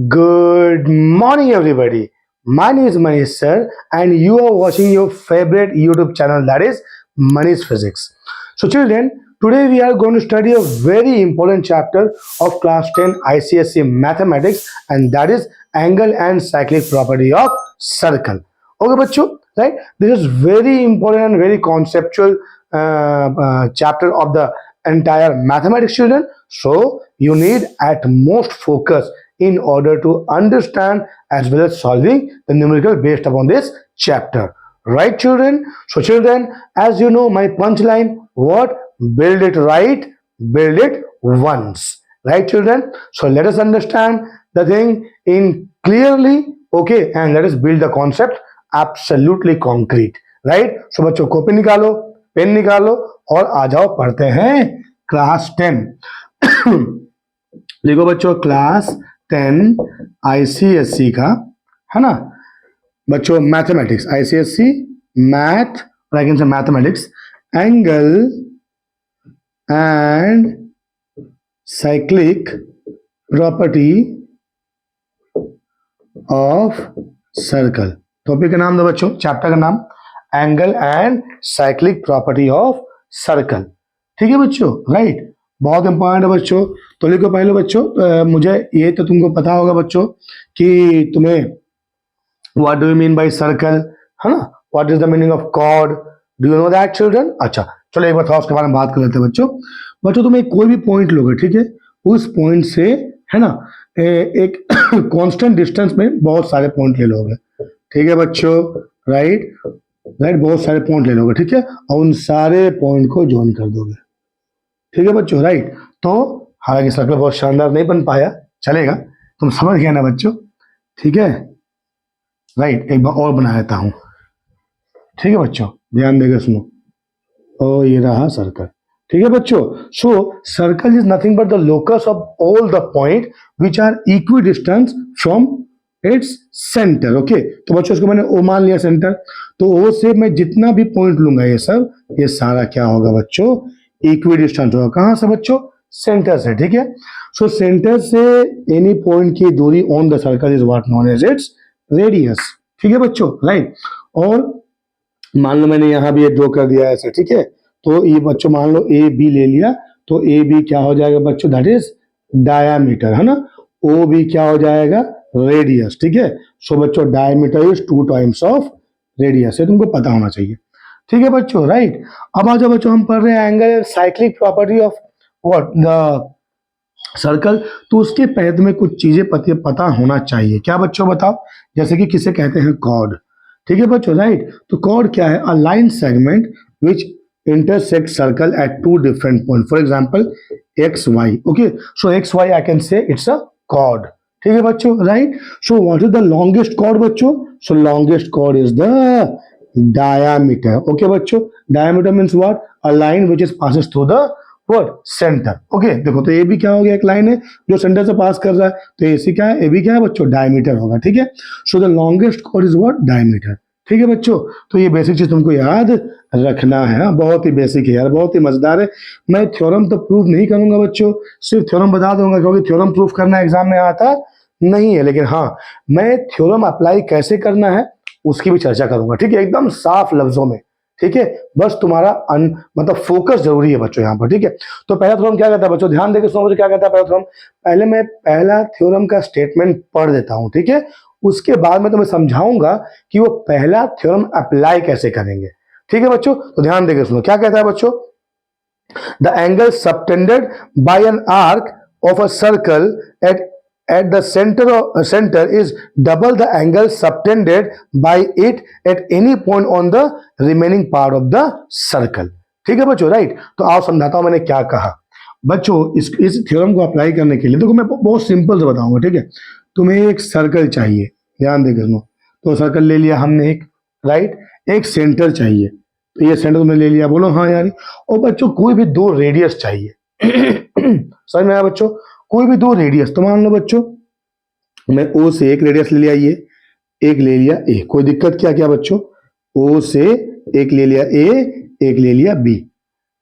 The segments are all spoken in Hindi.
Good morning, everybody. My name is Manish sir, and you are watching your favorite YouTube channel, that is Manish Physics. So, children, today we are going to study a very important chapter of class 10 ICSE mathematics, and that is angle and cyclic property of circle. Okay, bachcho, right? This is very important and very conceptual chapter of the entire mathematics, children. So, you need at most focus in order to understand as well as solving the numerical based upon this chapter. Right, children? So, children, as you know, my punchline, what? Build it right, build it once. Right, children? So, let us understand the thing in clearly, okay, and let us build the concept absolutely concrete. Right? So, बच्चों कॉपी निकालो, पेन निकालो और आ जाओ पढ़ते हैं क्लास 10. देखो बच्चों, क्लास 10 ICSE का है ना बच्चों, मैथमेटिक्स ICSE मैथ और आई कैन से mathematics angle and cyclic property of circle. Topic का नाम दो बच्चों, चैप्टर का नाम angle and cyclic property of circle. ठीक है बच्चों, राइट. बहुत इंपॉर्टेंट है बच्चों. तो लिखो पहले बच्चों, मुझे ये तो तुमको पता होगा बच्चों कि तुम्हें what do you mean by circle, है ना. What is the meaning of chord, do you know that children. अच्छा, चलो एक बार थोड़ा उसके बारे में बात कर लेते हैं बच्चों. बच्चों तुम्हें कोई भी पॉइंट लोगे, ठीक है, उस पॉइंट से है ना एक कांस्टेंट डिस्टेंस में बहुत सारे पॉइंट ले लोगे. ठीक है बच्चों, राइट. बहुत सारे पॉइंट ले लोगे, ठीक है, और उन सारे पॉइंट को ज्वाइन कर दोगे. ठीक है बच्चों, राइट. तो हालांकि सर्कल बहुत शानदार नहीं बन पाया, चलेगा, तुम समझ गए ना बच्चों. ठीक है, राइट. एक बार और बना देता हूं. ठीक है बच्चों, ध्यान देकर सुनो. ओ ये रहा सर्कल. ठीक है बच्चों. So circle is nothing but the locus of all the point which are equidistance from its centre. Okay, तो बच्चों इसको मैंने ओ मान लिया सेंटर. तो ओ से मैं जितना भी पॉइंट लूंगा ये सब, ये सारा क्या होगा बच्चों, इक्वी डिस्टेंस होगा. कहां से बच्चों, सेंटर से. ठीक है. सो सेंटर से एनी पॉइंट की दूरी on the circle is what known as its radius. ठीक है बच्चों, राइट. और मान लो मैंने यहां भी ये ड्रॉ कर दिया ऐसे. ठीक है, तो ये बच्चों मान लो ए बी ले लिया, तो ए बी क्या हो जाएगा बच्चों, दैट इज डायामीटर, है ना. ओ बी क्या हो जाएगा, रेडियस. ठीक है. सो बच्चों diameter is 2 times of radius, ये तुमको पता होना चाहिए. ठीक है बच्चों, राइट. अब आ जाओ बच्चों, हम पढ़ रहे हैं angle cyclic property of what the circle. तो उसके पहले तुम्हें कुछ चीजें पता होना चाहिए. क्या बच्चों बताओ, जैसे कि किसे कहते हैं, कॉर्ड. ठीक है बच्चों, राइट. तो कॉर्ड क्या है, a line segment which intersect circle at two different points. For example, x y. Okay, so x y I can say it's a chord. ठीक है बच्चों, right. So what is the longest chord बच्चों, so longest chord is the diameter. Okay बच्चों, diameter means what, a line which is passes through the what center. Okay, देखो तो ये भी क्या हो गया, एक लाइन है जो सेंटर से पास कर रहा है, तो ये क्या है, ये भी क्या है बच्चों, डायमीटर होगा. ठीक है. So the longest chord is what, diameter. ठीक है बच्चों, तो ये बेसिक चीज तुमको याद रखना है. बहुत ही बेसिक है यार, बहुत ही मजेदार है. मैं थ्योरम तो प्रूव नहीं करूंगा बच्चों, सिर्फ थ्योरम बता दूंगा, क्योंकि थ्योरम प्रूफ करना एग्जाम में आता नहीं है. लेकिन हाँ, मैं थ्योरम अप्लाई कैसे करना है उसकी भी चर्चा करूंगा. ठीक है, एकदम साफ लफ्जों में. ठीक है, बस तुम्हारा मतलब फोकस जरूरी है बच्चों यहाँ पर. ठीक है. तो पहला थ्योरम क्या कहता है बच्चों, ध्यान देकर सुनो मुझे क्या कहता है पहला थ्योरम. पहले मैं पहला थ्योरम का स्टेटमेंट पढ़ देता हूँ. ठीक है, उसके बाद में तुम्हें समझाऊंगा कि वो पहला थ्योरम अप्लाई कैसे करेंगे. ठीक है बच्चों, तो ध्यान देकर सुनो क्या कहता है बच्चों. The angle subtended bye an arc of a circle at the center is double the angle subtended by it at any point on the remaining part of the circle. ठीक है बच्चों, राइट. तो आओ समझाता हूं मैंने क्या कहा बच्चों. इस थ्योरम को अप्लाई करने के लिए देखो मैं बहुत सिंपल से बताऊंगा. ठीक है, तुम्हें एक सर्कल चाहिए, ध्यान देकर सुनो. तो सर्कल ले लिया हमने एक, राइट. एक सेंटर चाहिए, तो ये सेंटर तुमने ले लिया, बोलो हाँ यार. और बच्चों कोई भी दो रेडियस चाहिए. समझ में आया बच्चों, कोई भी दो रेडियस. तो मान लो बच्चों मैं ओ से एक रेडियस ले लिया, ये एक ले लिया ए. कोई दिक्कत क्या बच्चों, ओ से एक ले लिया ए, एक ले लिया बी.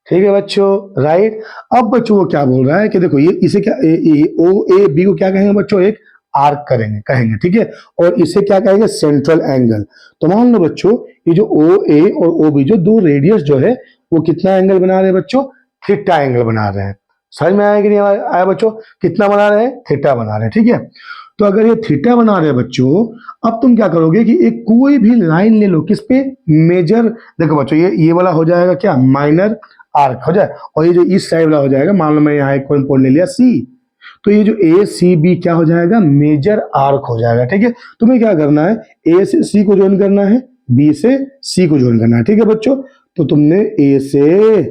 ठीक है बच्चों, राइट. अब बच्चों वो क्या बोल रहा है कि देखो ये इसे क्या ओ ए बी को क्या कहेंगे बच्चों, एक आर्क करेंगे कहेंगे, ठीक है। और इसे क्या कहेंगे, सेंट्रल एंगल। तो मान लो बच्चों ये जो ओ ए और ओ बी जो दो रेडियस जो है वो कितना एंगल बना रहे हैं बच्चों, थीटा एंगल बना रहे हैं। समझ में आया कि नहीं आया बच्चों, कितना बना रहे हैं, थीटा बना रहे हैं, ठीक है। तो अगर ये थीटा बना रहे हैं बच्चों, अब तुम क्या करोगे कि एक कोई भी लाइन ले लो, किस पे, मेजर। देखो बच्चों ये वाला हो जाएगा क्या, माइनर आर्क हो जाए, और ये जो इस साइड वाला हो जाएगा, मान लो मैं यहाँ एक कोई पॉइंट ले लिया सी, तो ये जो ए सी बी क्या हो जाएगा, मेजर आर्क हो जाएगा, ठीक है। तुम्हें क्या करना है, ए से सी को ज्वाइन करना है, बी से सी को ज्वाइन करना है, ठीक है बच्चों। तो तुमने ए से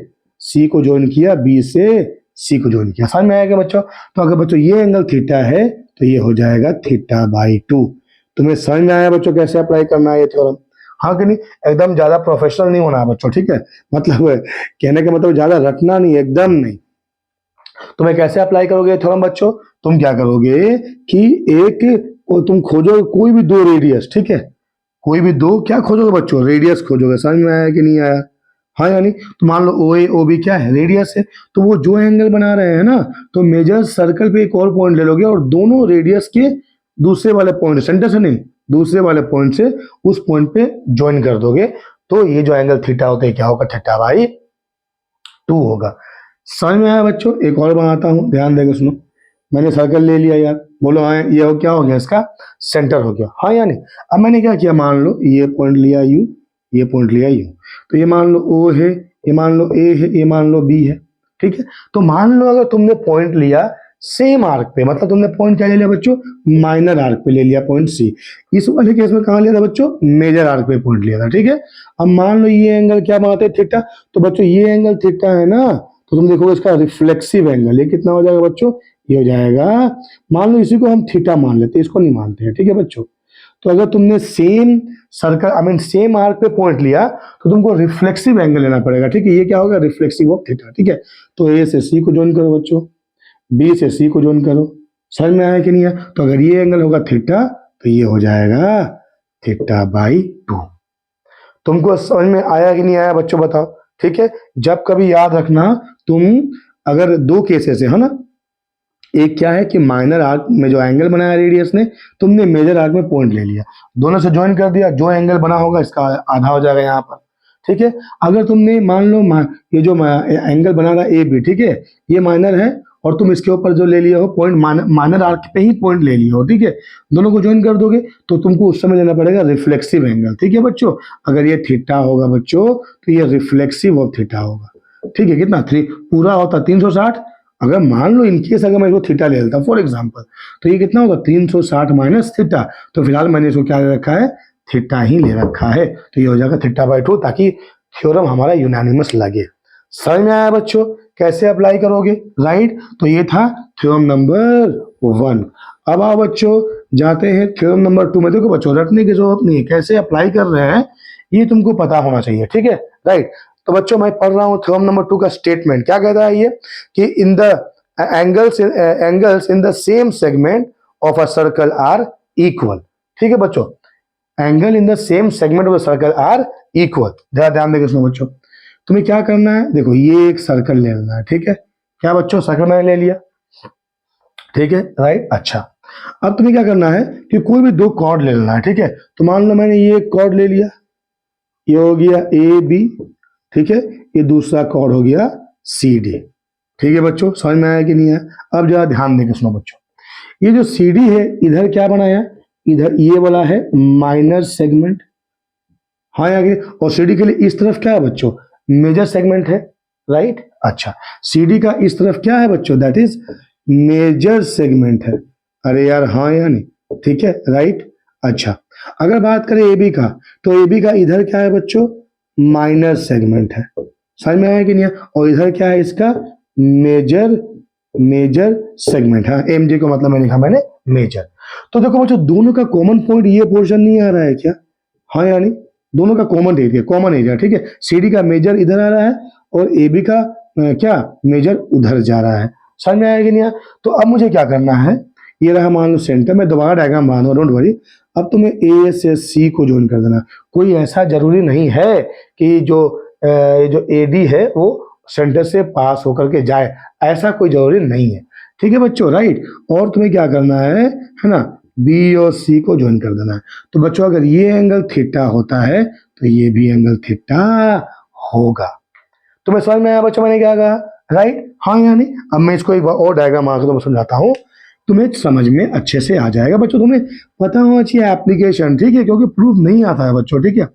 सी को ज्वाइन किया, बी से सी को ज्वाइन किया, समझ में आएगा बच्चों। तो अगर बच्चों ये एंगल थीटा है तो ये हो जाएगा थीटा बाई 2। तुम्हें समझ में आया बच्चों कैसे अप्लाई करना है ये थ्योरम, हाँ कि नहीं। एकदम ज्यादा प्रोफेशनल नहीं होना है बच्चों, ठीक है, मतलब कहने का मतलब ज्यादा रटना नहीं, एकदम नहीं। तुम्हें कैसे अप्लाई करोगे ये थ्योरम बच्चों, तुम क्या करोगे कि तुम खोजोगे कोई भी दो रेडियस, ठीक है, कोई भी दो क्या खोजोगे बच्चों, रेडियस खोजोगे। समझ में आया कि नहीं आया, हाँ यानी। तो मान लो ओ ए ओ बी क्या है, रेडियस है। तो वो जो एंगल बना रहे हैं ना, तो मेजर सर्कल पे एक और पॉइंट ले लोगे और दोनों रेडियस के दूसरे वाले पॉइंट, सेंटर से नहीं, दूसरे वाले पॉइंट से उस पॉइंट पे ज्वाइन कर दोगे, तो ये जो एंगल थीटा होता है क्या होगा, थीटा बाई 2 होगा। समझ में आया बच्चों। एक और बनाता हूं, ध्यान देकर सुनो। मैंने सर्कल ले लिया यार, बोलो हाँ, ये हो क्या हो गया, इसका सेंटर हो गया, हाँ या नहीं। अब मैंने क्या किया, मान लो ये पॉइंट लिया यू, ये पॉइंट लिया यू, तो ये मान लो ओ है, ये मान लो ए है, ये मान लो बी है, ठीक है। तो मान लो अगर तुमने पॉइंट लिया सेम आर्क पे, मतलब तुमने पॉइंट क्या ले लिया बच्चों, माइनर आर्क पे ले लिया पॉइंट सी। इस वाले केस में कहाँ लिया था बच्चों, मेजर आर्क पे पॉइंट लिया था, ठीक है। अब मान लो ये एंगल क्या बनाते हैं, थीटा। तो बच्चों ये एंगल थीटा है ना, तो तुम देखोगे इसका रिफ्लेक्सिव एंगल ये कितना हो जाएगा बच्चों, ये हो जाएगा, मान लो इसी को हम थीटा मान लेते हैं, इसको नहीं मानते हैं, ठीक है बच्चों। तो अगर तुमने same circle I mean same arc पे पॉइंट लिया तो तुमको रिफ्लेक्सिव एंगल लेना पड़ेगा, ठीक है। ये क्या होगा, रिफ्लेक्सिव ऑफ थीटा, ठीक है। तो ए से सी को ज्वाइन करो बच्चों, बी से सी को ज्वाइन करो। समझ में आया कि नहीं है। तो अगर ये एंगल होगा थीटा तो ये हो जाएगा थीटा बाई 2। तुमको समझ में आया कि नहीं आया बच्चों, बताओ, ठीक है। जब कभी याद रखना, तुम अगर दो केसेस है ना, एक क्या है कि माइनर आर्क में जो एंगल बनाया रेडियस ने, तुमने मेजर आर्क में पॉइंट ले लिया, दोनों से ज्वाइन कर दिया, जो एंगल बना होगा इसका आधा हो जाएगा यहाँ पर, ठीक है। अगर तुमने मान लो ये जो एंगल बना रहा ए बी, ठीक है, ये माइनर है और तुम इसके ऊपर जो ले लिया हो पॉइंट, माइनर आर्क पे ही पॉइंट ले लिया हो, ठीक है, दोनों को ज्वाइन कर दोगे तो तुमको उस समय लेना पड़ेगा रिफ्लेक्सिव एंगल, ठीक है बच्चों। अगर ये थीटा होगा बच्चों तो ये रिफ्लेक्सिव ऑफ थीटा होगा, ठीक है। कितना, 3 पूरा होता 360। अगर मान लो इनकेस अगर मैं इसको थीटा ले लेता फॉर एग्जांपल, तो ये कितना होगा 360 माइनस थीटा। तो फिलहाल मैंने इसको क्या ले रखा है, थीटा ही ले रखा है, तो ये हो जाएगा थीटा बाई 2, ताकि थ्योरम हमारा यूनानिमस लगे। समझ में आया बच्चों कैसे अप्लाई करोगे, राइट। तो ये था थ्योरम नंबर 1। अब आओ बच्चों जाते हैं थ्योरम नंबर 2 में। देखो बच्चों रटने की जरूरत नहीं है, कैसे अप्लाई कर रहे हैं ये तुमको पता होना चाहिए, ठीक है, राइट। तो बच्चों मैं पढ़ रहा हूं थ्योरम नंबर 2 का स्टेटमेंट, क्या कहता है ये कि in the angles in the same segment of a circle are equal, ठीक है बच्चों, angle in the same segment of the circle are equal. ध्यान देकर सुनो बच्चों, तुम्हें क्या करना है, देखो ये एक सर्कल ले लेना है, ठीक है, क्या बच्चों सर्कल मैंने ले लिया, ठीक है, राइट। अच्छा, अब तुम्हें क्या करना है कि कोई भी दो कॉर्ड ले लेना है, ठीक है। तो मान लो मैंने ये कॉर्ड ले लिया, ये हो गया ए बी, ठीक है, ये दूसरा कॉर्ड हो गया सी डी, ठीक है बच्चों। समझ में आया कि नहीं आया। अब जरा ध्यान देकर सुनो बच्चों, ये जो सी डी है इधर क्या बनाया, इधर ये वाला है माइनर सेगमेंट, हाँ आगे, और सी डी के लिए इस तरफ क्या है बच्चों, मेजर सेगमेंट है, राइट। अच्छा, सी डी का इस तरफ क्या है बच्चों, दैट इज मेजर सेगमेंट है। अरे यार हाँ या नहीं, ठीक है, राइट। अच्छा, अगर बात करें ए बी का, तो ए बी का इधर क्या है बच्चों, माइनर सेगमेंट है। समझ में आया कि नहीं। और इधर क्या है इसका, मेजर सेगमेंट, हाँ एम जी को मतलब मैंने लिखा मैंने मेजर। तो देखो बच्चों दोनों का कॉमन पॉइंट ये पोर्शन नहीं आ रहा है क्या, हाँ यानी दोनों का कॉमन एरिया, ठीक है। सीडी का मेजर इधर आ रहा है और ए बी का क्या मेजर उधर जा रहा है। समझ में आया कि नहीं। तो अब मुझे क्या करना है, ये रहा मान लो सेंटर, मैं दोबारा डायग्राम बना दूंगा, डोंट वरी। अब तुम्हें ए से सी को ज्वाइन कर देना। कोई ऐसा जरूरी नहीं है कि जो ए डी है वो सेंटर से पास होकर के जाए, ऐसा कोई जरूरी नहीं है। ठीक है बच्चों, राइट। और तुम्हें क्या करना है ना, बी और सी को ज्वाइन कर देना है। तो बच्चों अगर ये एंगल थीटा होता है तो ये भी एंगल थीटा होगा। तुम्हें समझ में आया बच्चों मैंने क्या कहा, राइट, हाँ या नहीं? अब मैं इसको एक बार और डायग्राम आकर तुम्हें समझाता हूँ, तुम्हें समझ में अच्छे से आ जाएगा बच्चों। तुम्हें पता होना चाहिए एप्लीकेशन, ठीक है, क्योंकि प्रूफ नहीं आता है बच्चों, ठीक है।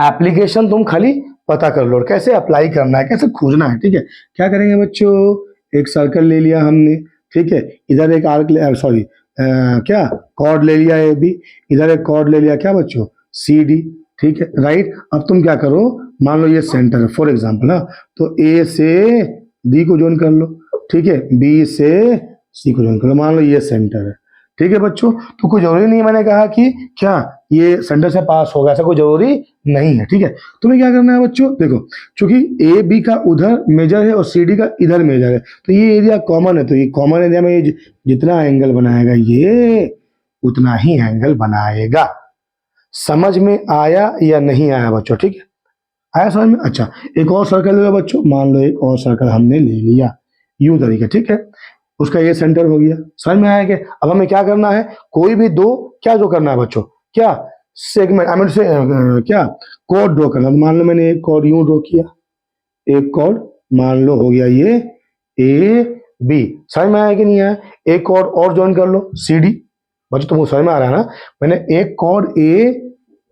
एप्लीकेशन तुम खाली पता कर लो, कैसे अप्लाई करना है, कैसे खोजना है, ठीक है। क्या करेंगे बच्चों, एक सर्कल ले लिया हमने, ठीक है, इधर एक आर्क सॉरी क्या कॉर्ड ले लिया ए बी, इधर एक कॉर्ड ले लिया क्या बच्चों सी डी, ठीक है, राइट। अब तुम क्या करो, मान लो ये सेंटर है फॉर एग्जाम्पल, हाँ, तो ए से डी को ज्वाइन कर लो, ठीक है, बी से सी को ज्वाइन कर लो, मान लो ये सेंटर है, ठीक है बच्चों। तो कोई जरूरी नहीं मैंने कहा कि क्या ये सेंटर से पास होगा, ऐसा कोई जरूरी नहीं है, ठीक है। तुम्हें क्या करना है बच्चों, देखो चूंकि ए बी का उधर मेजर है और सी डी का इधर मेजर है, तो ये एरिया कॉमन है, तो ये कॉमन एरिया में ये जितना एंगल बनाएगा ये उतना ही एंगल बनाएगा। समझ में आया या नहीं आया बच्चों, ठीक है, आया समझ में? अच्छा, एक और सर्कल ले लो बच्चों, मान लो एक और सर्कल हमने ले लिया यूं तरीके, ठीक है, उसका ये सेंटर हो गया। समझ में आया कि अब हमें क्या करना है, कोई भी दो क्या जो करना है बच्चों, क्या सेगमेंट आई मीन से क्या कॉर्ड ड्रॉ करना। तो मान लो मैंने एक कॉर्ड यूं ड्रॉ किया, एक कॉर्ड मान लो हो गया ये ए बी, समझ में आया कि नहीं आया? एक कॉर्ड और ज्वाइन कर लो सी डी, बच्चों तुमको समझ में आ रहा है ना? मैंने एक कॉर्ड ए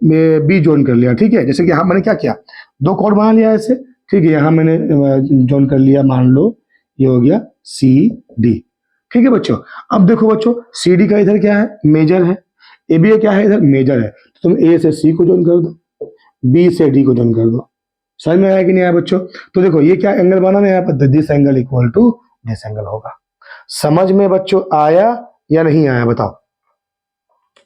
में बी ज्वाइन कर लिया, ठीक है, जैसे कि यहाँ मैंने क्या किया, दो कॉर्ड बना लिया ऐसे, ठीक है, यहाँ मैंने ज्वाइन कर लिया, मान लो ये हो गया सी डी, ठीक है बच्चों। अब देखो बच्चों सी डी का इधर क्या है, मेजर है, ए बी क्या है, इधर मेजर है, तो तुम ए से सी को ज्वाइन कर दो, बी से डी को ज्वाइन कर दो। समझ में आया कि नहीं आया बच्चों? तो देखो ये क्या एंगल बना है यहाँ पर, this angle equal to this angle होगा। समझ में बच्चों आया या नहीं आया बताओ,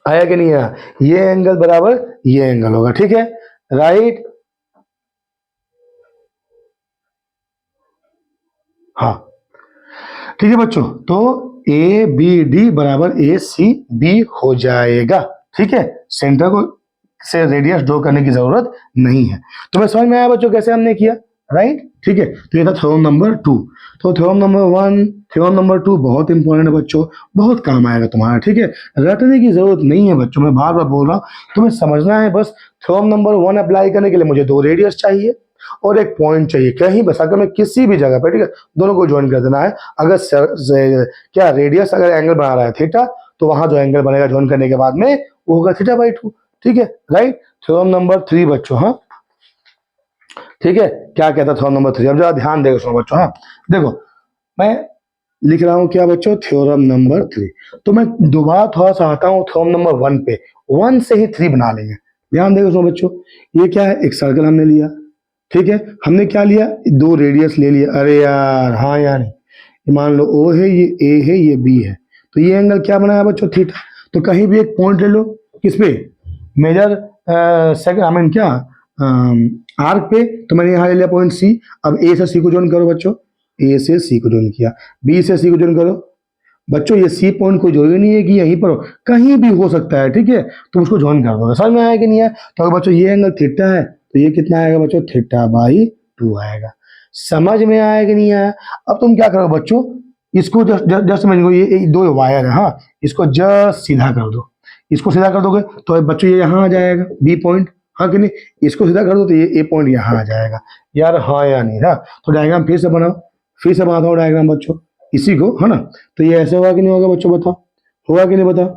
आया कि नहीं आया? ये एंगल बराबर ये एंगल होगा, ठीक है, राइट, हाँ, ठीक है बच्चों। तो ए बी डी बराबर ए सी बी हो जाएगा, ठीक है, सेंटर को से रेडियस ड्रॉ करने की जरूरत नहीं है। तो मैं समझ में आया बच्चों कैसे हमने किया, राइट, ठीक है। तो ये था थ्योरम नंबर 2। तो थ्योरम नंबर 1 थ्योरम नंबर 2 बहुत इंपॉर्टेंट है बच्चों, बहुत काम आएगा तुम्हारा, ठीक है, रटने की जरूरत नहीं है बच्चों, मैं बार बार बोल रहा हूँ, तुम्हें समझना है बस। थ्योरम नंबर 1 अप्लाई करने के लिए मुझे दो रेडियस चाहिए और एक पॉइंट चाहिए, कहीं बस अगर मैं किसी भी जगह पर, ठीक है, दोनों को ज्वाइन कर देना है। अगर क्या रेडियस अगर एंगल बना रहा है थीटा, तो वहां जो एंगल बनेगा ज्वाइन करने के बाद में वो होगा थीटा/2, ठीक है, राइट। थ्योरम नंबर 3 बच्चों, हाँ, ठीक है, क्या कहता है थ्योरम नंबर 3, अब जरा ध्यान देगा सुनो बच्चों, हाँ, देखो मैं लिख रहा हूं क्या बच्चों, थ्योरम नंबर 3। तो मैं दोबारा थोड़ा सा आता हूं थ्योरम नंबर 1 पे, 1 से ही 3 बना लेंगे। ध्यान देगा सुनो बच्चों, ये क्या है, एक सर्कल हमने लिया, ठीक है, हमने क्या लिया, दो रेडियस ले लिया, अरे यार हाँ यार, मान लो ओ है, ये ए है, ये बी है, तो ये एंगल क्या बनाया बच्चों, थीटा। तो कहीं भी एक पॉइंट ले लो, किस पे, मेजर सेकंड आई मीन क्या आर्क पे, तो मैंने यहाँ ले लिया पॉइंट सी। अब ए से सी को ज्वाइन करो बच्चों, ए से सी को ज्वाइन किया, बी से सी को ज्वाइन करो बच्चों, ये सी पॉइंट कोई जरूरी नहीं है कि यहीं पर हो, कहीं भी हो सकता है, ठीक है, तो उसको ज्वाइन कर दो। समझ में आया कि नहीं है? तो अगर बच्चों ये एंगल थीटा है तो ये कितना आएगा बच्चों, थीटा/2 आएगा। समझ में आया कि नहीं आया? अब तुम क्या करो बच्चों, इसको जस्ट समझ लो, ये दो वायर है, हाँ, इसको जस्ट सीधा कर दो, इसको सीधा कर दोगे तो बच्चों ये यहाँ आ जाएगा बी पॉइंट, हाँ कि नहीं, इसको सीधा कर दो तो ये ए पॉइंट यहाँ आ जाएगा। यार हाँ या नहीं, हाँ, तो डायग्राम फिर से बनाओ, फिर से बनाता हूँ डायग्राम बच्चों इसी को, है ना। तो ये ऐसे होगा कि नहीं होगा बच्चों, बताओ, होगा कि नहीं बताओ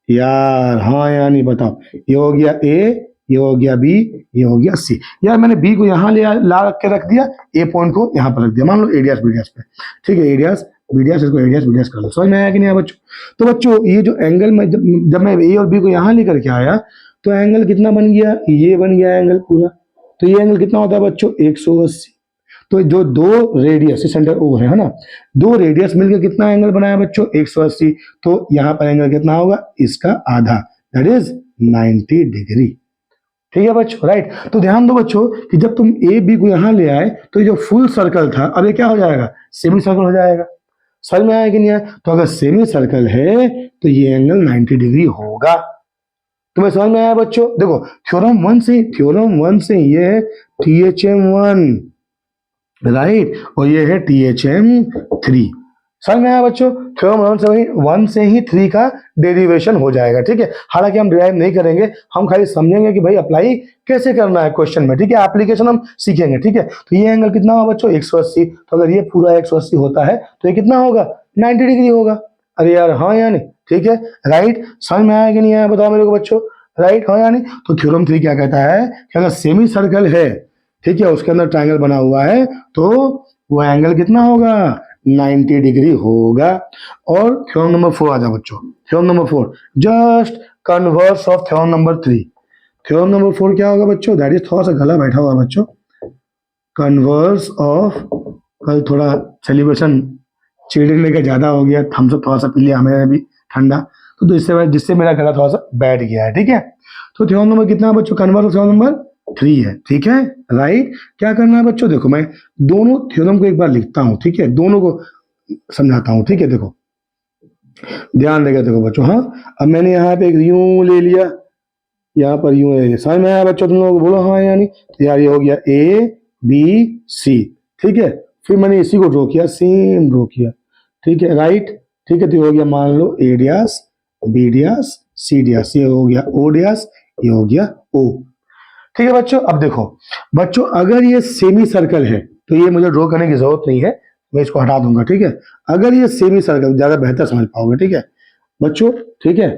यार, हाँ या नहीं बताओ। ये हो गया ए, ये हो गया बी, ये हो गया सी। यार मैंने बी को यहाँ ले ला के रख दिया, ए पॉइंट को यहाँ पर रख दिया, मान लो एडियास बीडियास पे, ठीक है, एडियास बीडियास, इसको एडियास बीडियास कर लो। समझ में आया कि नहीं आया बच्चों? तो बच्चों ये जो एंगल में जब मैं ए और बी को यहाँ लेकर के आया तो एंगल कितना बन गया, ये बन गया एंगल पूरा। तो ये एंगल कितना होता है बच्चों, 180। तो जो दो रेडियस सेंटर ओ है ना, दो रेडियस मिलकर कितना एंगल बनाया बच्चों, 180। तो यहाँ पर एंगल कितना होगा, इसका आधा, दैट इज 90 डिग्री, ठीक है बच्चों, राइट। तो ध्यान दो बच्चों कि जब तुम ए बी को यहाँ ले आए तो ये जो फुल सर्कल था अब ये क्या हो जाएगा, सेमी सर्कल हो जाएगा। समझ में आया कि नहीं आया? तो अगर सेमी सर्कल है तो ये एंगल 90 डिग्री होगा। तुम्हें समझ में आया बच्चों? देखो थ्योरम 1 से ये THM1 राइट, और ये है THM3। समझ में आया बच्चों? थ्योरम 1 से ही 3 का डेरिवेशन हो जाएगा, ठीक है। हालांकि हम डिराइव नहीं करेंगे, हम खाली समझेंगे कि भाई अप्लाई कैसे करना है क्वेश्चन में, ठीक है। एप्लीकेशन हम सीखेंगे, ठीक है। तो ये एंगल कितना होगा बच्चों? 180। तो अगर ये पूरा 180 होता है तो ये कितना होगा? 90 डिग्री होगा। अरे यार हाँ या नहीं? ठीक है, राइट। समझ में आया कि नहीं आया बताओ मेरे को बच्चों? राइट, हाँ या नहीं? तो थ्योरम 3 क्या कहता है कि अगर सेमी सर्कल है, ठीक है, उसके अंदर ट्रायंगल बना हुआ है, तो वो एंगल कितना होगा? 90 डिग्री होगा। और थ्योरम नंबर 4 आ जाओ बच्चों। Theorem number 4 just converse of theorem number 3। Theorem number 4 क्या होगा बच्चों? दैट इज, थोड़ा सा गला बैठा हुआ है बच्चों। कन्वर्स ऑफ, कल थोड़ा सेलिब्रेशन चिल्ड्रन का ज्यादा हो गया, थम्स अप थोड़ा सा पी लिया हमें भी ठंडा, तो जिससे मेरा गला थोड़ा सा बैठ गया है, ठीक है। तो थ्योरम नंबर कितना है बच्चों? कन्वर्स ऑफ थ्योरम नंबर 3 है, ठीक है, राइट। क्या करना है बच्चों? देखो मैं दोनों थ्योरम को एक बार लिखता हूं, ठीक है, दोनों को समझाता हूं, ठीक है। देखो ध्यान देगा, देखो बच्चों, हाँ। अब मैंने यहाँ पे एक यूं ले लिया, यहाँ पर यूं ले लिया। समझ में आया बच्चों तुम लोग? बोलो हाँ यानी। तो यार ये हो गया ABC, ठीक है। फिर मैंने इसी को ड्रॉ किया, सेम ड्रॉ किया, ठीक है, राइट। ठीक है, तो ये हो गया मान लो A dash, B dash, C dash, ये हो गया O ड्यास, ये हो गया O। ठीक है बच्चों, अब देखो बच्चों, अगर ये सेमी सर्कल है तो ये मुझे ड्रॉ करने की जरूरत नहीं है, मैं इसको हटा दूंगा, ठीक है। अगर ये सेमी सर्कल, ज्यादा बेहतर समझ पाओगे, ठीक है बच्चों, ठीक है।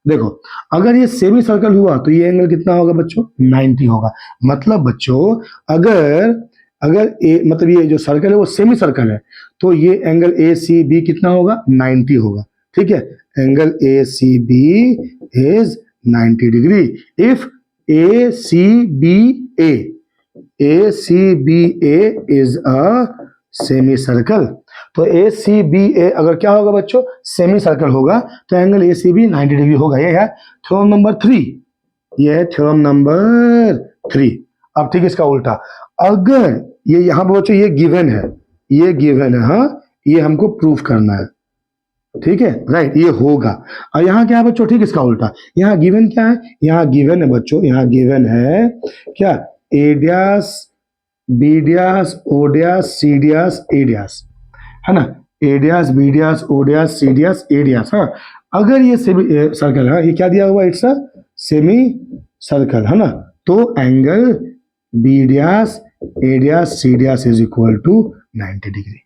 देखो अगर ये सेमी सर्कल हुआ तो ये एंगल कितना होगा बच्चों? 90 होगा। मतलब बच्चों अगर अगर ए मतलब ये जो सर्कल है वो सेमी सर्कल है, तो ये एंगल ACB कितना होगा? 90 होगा, ठीक है। Angle ACB is 90 degree if ACBA is a semi circle. तो ACBA अगर क्या होगा बच्चों? सेमी सर्कल होगा, तो एंगल ACB 90 डिग्री होगा। ये है थ्योरम नंबर 3, ये है थ्योरम नंबर 3। अब ठीक है, इसका उल्टा, अगर ये यहाँ पर बच्चों ये गिवन है, ये गिवन है, हाँ, ये हमको प्रूफ करना है, ठीक है, राइट, ये होगा। और यहाँ क्या है बच्चों? ठीक, इसका उल्टा, यहाँ गिवन क्या है? यहाँ गिवन है बच्चों, यहाँ गिवन है क्या? A dash, B dash, O dash, C dash, A dash, है ना। A dash, B dash, O dash, C dash, A dash. हाँ, अगर ये सेमी सर्कल है, ये क्या दिया हुआ? इट्स अ सेमी सर्कल, है ना। तो angle B dash, A dash, C dash is equal to 90 degree.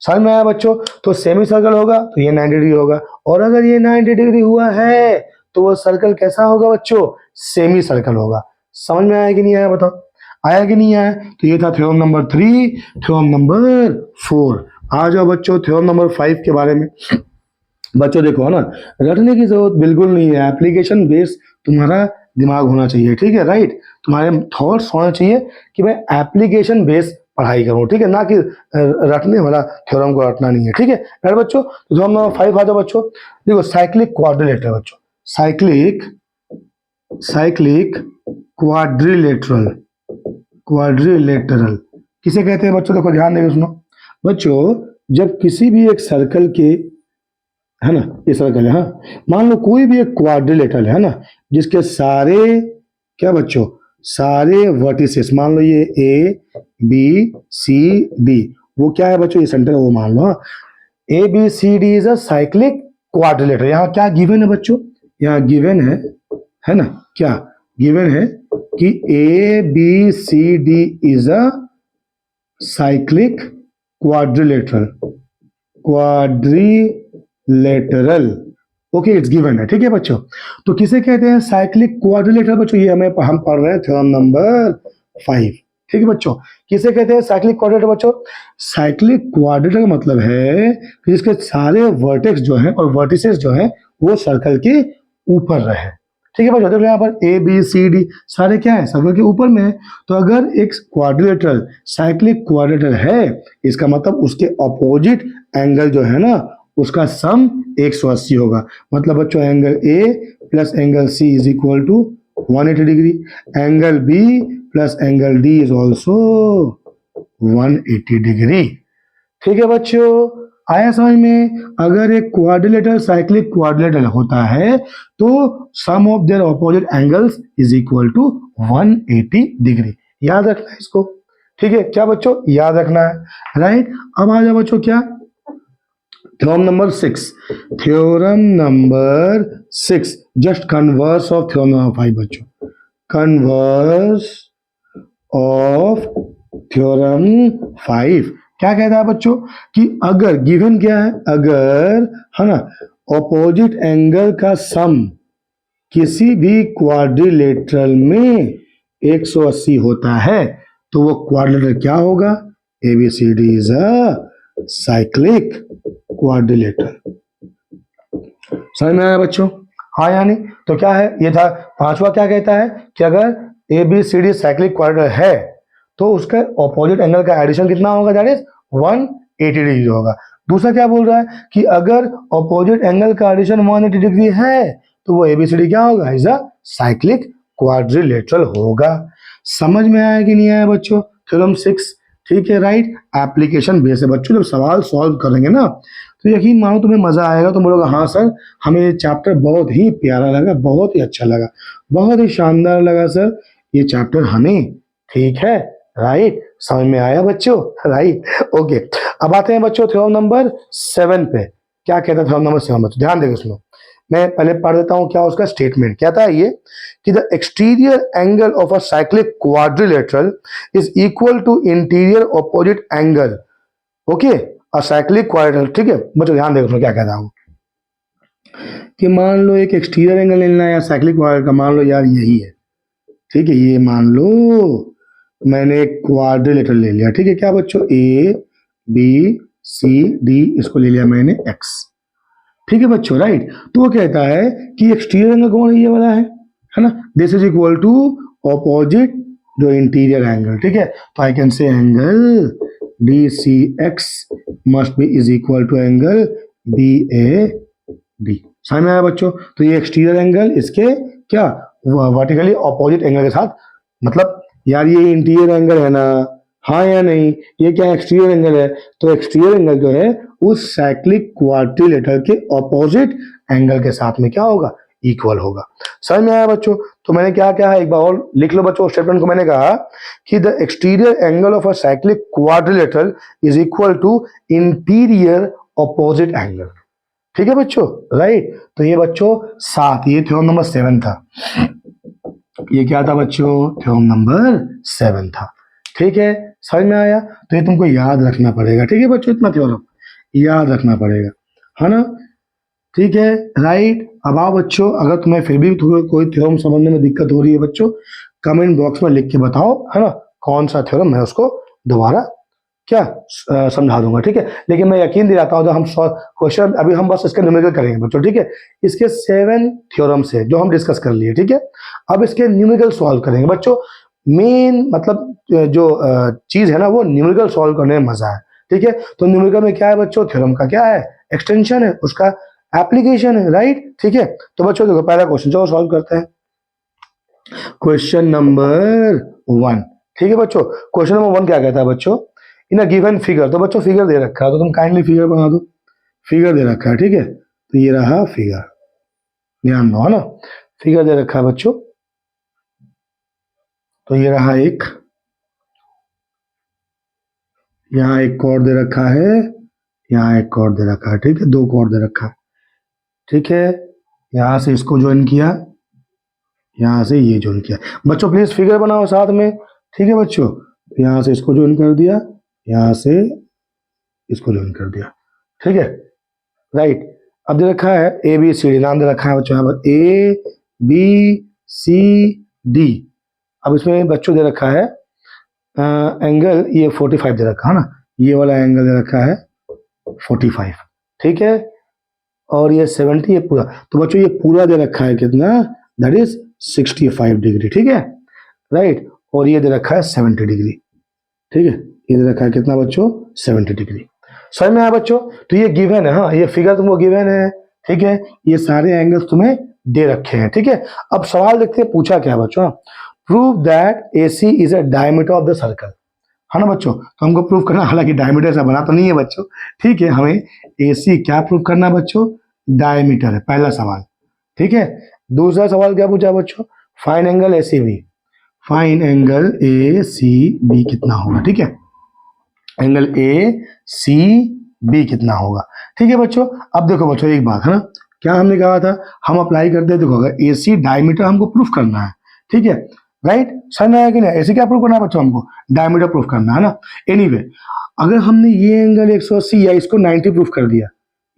समझ में आया बच्चों? तो सेमी सर्कल होगा तो ये 90 डिग्री होगा, और अगर ये 90 डिग्री हुआ है तो वो सर्कल कैसा होगा बच्चों? सेमी सर्कल होगा। समझ में आया कि नहीं आया बताओ? आया कि नहीं आया? तो ये था थ्योरम नंबर 3। थ्योरम नंबर 4 आ जाओ बच्चों थ्योरम नंबर 5 के बारे में। बच्चों देखो, है ना, रटने की जरूरत बिल्कुल नहीं है, एप्लीकेशन बेस्ड तुम्हारा दिमाग होना चाहिए, ठीक है, राइट। तुम्हारे थॉट्स होना चाहिए कि मैं एप्लीकेशन बेस्ड पढ़ाई करूं, ठीक है, ना कि रटने वाला थ्योरम को रटना नहीं है, ठीक है। राइट बच्चों, तो थ्योरम नंबर 5 आ जाओ बच्चों। देखो साइक्लिक क्वाड्रिलेटरल बच्चों, साइक्लिक क्वाड्रिलेटरल, क्वाड्रिलेटरल किसे कहते हैं बच्चों? देखो ध्यान देकर सुनो बच्चों, जब किसी भी एक सर्कल के, है ना, ये सर्कल है, हाँ, मान लो कोई भी एक क्वाड्रिलेटरल है ना, जिसके सारे क्या बच्चों? सारे वर्टिसेस, मान लो ये ABCD, वो क्या है बच्चों? ये सेंटर है वो, मान लो, हाँ, ABCD is a cyclic quadrilateral. यहाँ क्या गिवन है बच्चों? यहाँ गिवन है ना, क्या गिवन है कि ABCD is a cyclic quadrilateral, quadrilateral, okay, it's given है, ठीक है बच्चों। तो किसे कहते हैं? साइक्लिक क्वाड्रिलेटरल बच्चों, ये हम पढ़ रहे हैं थ्योरम नंबर 5, ठीक है बच्चों। किसे कहते हैं साइक्लिक क्वाड्रिलेटरल बच्चों? साइक्लिक क्वाड्रिलेटरल का मतलब है कि जिसके सारे वर्टेक्स जो हैं और वर्टिसेस जो हैं वो सर्कल के ऊपर रहे, ठीक है बच्चों। देखो यहाँ पर ABCD सारे क्या है? सर्कल के ऊपर में है। तो अगर एक क्वाड्रिलेटरल साइक्लिक क्वाड्रिलेटरल है, इसका मतलब उसके ऑपोजिट एंगल जो है ना, उसका सम 180 होगा। मतलब बच्चों angle A plus angle C is equal to 180 degree, angle B plus angle D is also 180 degree, ठीक है बच्चों। आया समझ में? अगर एक क्वाड्रिलेटरल साइक्लिक क्वाड्रिलेटरल होता है तो sum of their opposite angles is equal to 180 degree. याद रखना इसको, ठीक है, क्या बच्चों याद रखना है, राइट। अब आ जाओ बच्चों क्या, theorem number 6, theorem number 6 just converse of theorem number 5 बच्चों, कन्वर्स ऑफ थ्योरम 5। क्या कहता है बच्चों कि अगर गिवन क्या है, अगर है ना ऑपोजिट एंगल का सम किसी भी क्वाड्रिलेटरल में 180 होता है तो वो क्वाड्रिलेटरल क्या होगा, ABCD is a cyclic quadrilateral. समझ में आया बच्चों, हाँ या नहीं। तो क्या है, ये था पांचवा, क्या कहता है कि अगर एबीसीडी साइक्लिक क्वाड्रिलेटरल है तो उसका ऑपोजिट एंगल का एडिशन कितना होगा, दैट इज 180 डिग्री होगा। दूसरा क्या बोल रहा है कि अगर ऑपोजिट एंगल का एडिशन 180 डिग्री है तो वो एबीसीडी क्या होगा, इज अ साइक्लिक क्वाड्रिलेटरल होगा। समझ में आया कि नहीं आया बच्चों, थ्योरम 6, ठीक है, राइट। एप्लीकेशन बेस है बच्चों, जब सवाल सॉल्व करेंगे ना तो यकीन मानो तुम्हें मजा आएगा, तुम बोलोगे हाँ सर हमें ये चैप्टर बहुत ही प्यारा लगा, बहुत ही अच्छा लगा, बहुत ही शानदार लगा सर ये चैप्टर हमें, ठीक है, राइट। समझ में आया बच्चों, राइट, ओके। अब आते हैं बच्चों थ्योरम नंबर 7 पे। क्या कहता है थ्योरम नंबर 7 बच्चों, ध्यान देगा उसमें, मैं पहले पढ़ देता हूं क्या उसका स्टेटमेंट कहता है, ये कि the exterior angle of a cyclic quadrilateral is equal to interior opposite angle, okay, a cyclic quadrilateral. ठीक है बच्चों, ध्यान देगा उसमें क्या कहता हूं कि मान लो एक एक्सटीरियर एंगल लेना है या साइक्लिक क्वाड्रिलेटरल का, मान लो यार यही है, ठीक है, ये मान लो मैंने एक क्वाड्रिलेटरल ले लिया, ठीक है, क्या बच्चों, ए बी सी डी, इसको ले लिया मैंने एक्स, ठीक है बच्चों, राइट। तो वो कहता है कि एक्सटीरियर एंगल कौन है, ये वाला है ना, this is equal to opposite जो इंटीरियर एंगल, ठीक है। तो I can say angle D C X must be is equal to angle B A D. समझ में आया बच्चों, तो ये एक्सटीरियर एंगल इसके क्या वर्टिकली ऑपोजिट एंगल के साथ, मतलब यार ये इंटीरियर एंगल है ना, हाँ या नहीं, ये क्या एक्सटीरियर एंगल है, तो एक्सटीरियर एंगल जो है उस साइक्लिक क्वाड्रिलेटरल के ऑपोजिट एंगल के साथ में क्या होगा, इक्वल होगा। समझ में आया बच्चों, तो मैंने क्या क्या है एक बार और लिख लो बच्चों स्टेटमेंट को, मैंने कहा कि the exterior angle of a cyclic quadrilateral is equal to interior opposite angle, ठीक है बच्चों, राइट। तो ये बच्चों 7, ये थ्योरम नंबर 7 था, ये क्या था बच्चों, थ्योरम नंबर 7 था, ठीक है। समझ में आया, तो ये तुमको याद रखना पड़ेगा, ठीक है बच्चों, इतना थ्योरम याद रखना पड़ेगा, है ना, ठीक है, राइट। अब आओ बच्चों, अगर तुम्हें फिर भी कोई थ्योरम समझने में दिक्कत हो रही है बच्चों, कमेंट बॉक्स में लिख के बताओ, है ना, कौन सा थ्योरम, मैं उसको दोबारा क्या समझा दूंगा, ठीक है। लेकिन मैं यकीन दिलाता हूं, जो हम क्वेश्चन अभी हम बस इसके न्यूमेरिकल करेंगे बच्चों, ठीक है, इसके 7 थ्योरम से जो हम डिस्कस कर लिए, ठीक है। अब इसके न्यूमेरिकल सॉल्व करेंगे बच्चों, मेन मतलब जो चीज है ना वो न्यूमेरिकल सॉल्व करने में मजा है, ठीक है। तो न्यूमेरिकल में क्या है बच्चों, थ्योरम का क्या है, एक्सटेंशन है, उसका एप्लीकेशन है, राइट, ठीक है। तो बच्चों देखो पहला क्वेश्चन जो सॉल्व करते हैं, क्वेश्चन नंबर 1, ठीक है बच्चों। क्वेश्चन नंबर 1 क्या कहता है बच्चों, इन अ गिवन फिगर, तो बच्चों फिगर दे रखा है तो तुम काइंडली फिगर बना दो, फिगर दे रखा है, ठीक है। तो ये रहा फिगर, ध्यान दो, है ना, फिगर दे रखा है बच्चों, तो ये रहा एक, यहाँ एक कॉर्ड दे रखा है, यहाँ एक कॉर्ड दे रखा है, ठीक है, 2 कॉर्ड दे रखा है, ठीक है। यहाँ से इसको ज्वाइन किया, यहाँ से ये ज्वाइन किया, बच्चों प्लीज फिगर बनाओ साथ में, ठीक है बच्चों। यहाँ से इसको ज्वाइन कर दिया, यहाँ से इसको ज्वाइन कर दिया, ठीक है, राइट। अब दे रखा है ए बी सी डी, नाम दे रखा है बच्चों यहाँ पर ए बी सी डी। अब इसमें बच्चों दे रखा है एंगल, ये 45 दे रखा है ना, ये वाला एंगल दे रखा है 45, ठीक है, और ये 70, ये पूरा, तो बच्चों ये पूरा दे रखा है कितना, दैट इज 65 डिग्री, ठीक है, राइट। और ये दे रखा है 70 डिग्री, ठीक है, ये दे रखा है कितना बच्चों, 70 डिग्री। समझ में आया बच्चों, तो ये गिवन है, हाँ ये फिगर तुमको गिवन है, ठीक है, ये सारे एंगल्स तुम्हें दे रखे हैं, ठीक है। अब सवाल देखते हैं पूछा क्या बच्चों, prove that AC is a diameter of the circle, है ना बच्चों। तो हमको प्रूव करना, हालांकि डायमीटर से बना तो नहीं है बच्चों, ठीक है, हमें AC क्या प्रूव करना बच्चों, डायमीटर है पहला सवाल, ठीक है। दूसरा सवाल क्या पूछा बच्चों, find angle ACB, find angle A C B कितना होगा, ठीक है, एंगल ए सी बी कितना होगा, ठीक है बच्चों। अब देखो बच्चों एक बात है ना, क्या हमने कहा था, हम अप्लाई करते हैं, देखो अगर ए सी डायमीटर हमको प्रूफ करना है, ठीक है, राइट, समझ में आया कि नहीं, ऐसे क्या प्रूफ करना है बच्चों, हमको डायमीटर प्रूफ करना है ना। एनीवे अगर हमने ये एंगल 180 या इसको 90 प्रूफ कर दिया,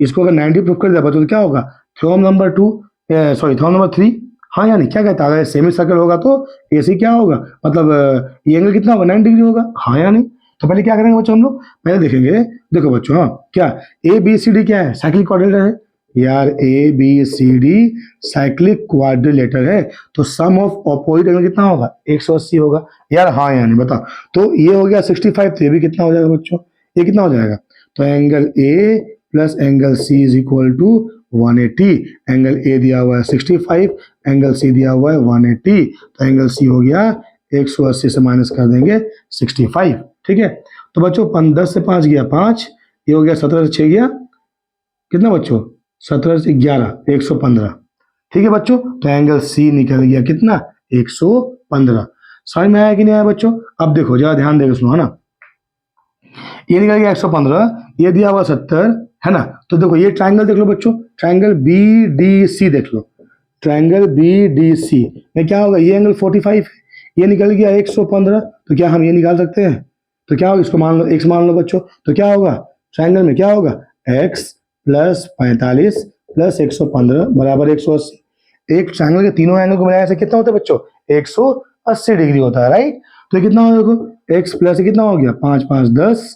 इसको अगर 90 प्रूफ कर दिया बच्चों, तो क्या होगा, theorem number 2 sorry theorem number 3, हाँ यानी क्या कहता है, अगर सेमी सर्कल होगा तो एसी क्या होगा, मतलब ये एंगल कितना होगा, 90 डिग्री होगा, हाँ या नहीं। तो पहले क्या करेंगे बच्चों, हम लोग पहले देखेंगे, देखो बच्चों, हाँ क्या ए बी सी डी क्या है, साइक्लिक क्वाड्रिलेटर है यार, A B C D cyclic quadrilateral है, तो सम ऑफ ऑपोजिट एंगल कितना होगा, 180 होगा यार, हाँ यानी बताओ। तो ये हो गया 65, तो ये भी कितना हो जाएगा बच्चों, ये कितना हो जाएगा, तो angle A plus angle C is equal to 180, angle A दिया हुआ है 65, एंगल सी दिया हुआ है 180, तो एंगल सी हो गया 180 से माइनस कर देंगे 65, ठीक है। तो बच्चों 10 से 5 गया 5, ये हो गया 17 से 6 गया कितना बच्चों, 17 से 11 115, ठीक है बच्चों। तो एंगल सी निकल गया कितना, 115, समझ में आया कि नहीं आया बच्चों। अब देखो जरा ध्यान देकर सुनो है ना, ये निकल गया 115, ये दिया हुआ 70 है ना। तो देखो ये ट्राइंगल देख लो बच्चों, ट्राइंगल बी डी सी देख लो, ट्राइंगल बी डी सी में क्या होगा, ये एंगल 45 है, ये निकल गया 115, तो क्या हम ये निकाल सकते हैं, तो क्या होगा, इसको मान लो x मान लो बच्चों, तो क्या होगा ट्राइंगल में क्या होगा, x प्लस 45 प्लस 115 बराबर 180। एक ट्राइंगल के तीनों एंगल को मिलाने से कितना होता है बच्चों, 180 डिग्री होता है, राइट। तो ये कितना होगा, देखो x प्लस कितना हो गया, 5 5 10,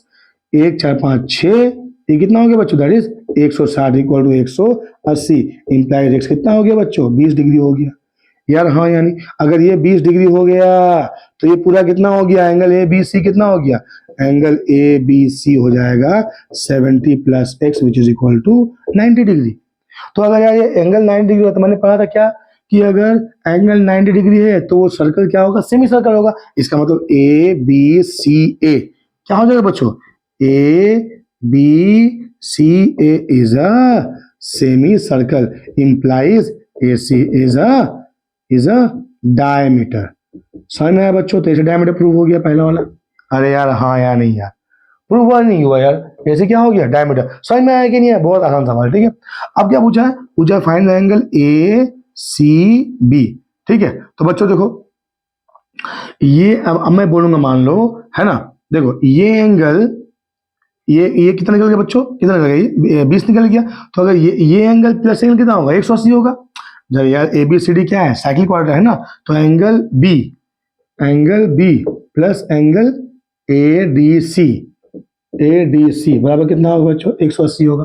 1 4 5 6, ये कितना हो गया बच्चों, that is 160 equal to 180, implied x कितना हो गया बच्चों, 20 डिग्री हो गया यार, हाँ यानी अगर ये 20 डिग्री हो गया तो ये पूरा कितना हो गया, एंगल ए बी सी कितना हो गया, एंगल ए बी सी हो जाएगा 70 plus x which is equal to 90 degree. तो अगर यार ये एंगल 90 डिग्री हो, तो मैंने पढ़ा था क्या कि अगर एंगल 90 डिग्री है तो वो सर्कल क्या होगा, सेमी सर्कल होगा। इसका मतलब ए बी सी ए क्या हो जाएगा बच्चों, A B C A is a semi circle, implies A C is a diameter. समझ में आया बच्चों, तो ऐसे डायमीटर प्रूव हो गया पहला वाला। अरे यार हाँ यार नहीं यार, प्रूव हुआ नहीं हुआ यार, ऐसे क्या हो गया, डायमीटर। समझ में आया कि नहीं है, बहुत आसान सवाल, ठीक है। अब क्या पूछा है, पूछा है find angle A C B, ठीक है। तो बच्चों देखो ये अब मैं बोलूंगा मान लो है ना, देखो ये एंगल ये कितना निकल गया बच्चों, कितना निकल गया, 20 निकल गया। तो अगर ये एंगल प्लस एंगल कितना होगा, 180 होगा। जब यार ए बी सी डी क्या है, साइक्लिक क्वाड्रेटर है ना, तो angle B plus angle A D C बराबर कितना होगा बच्चों, 180 होगा,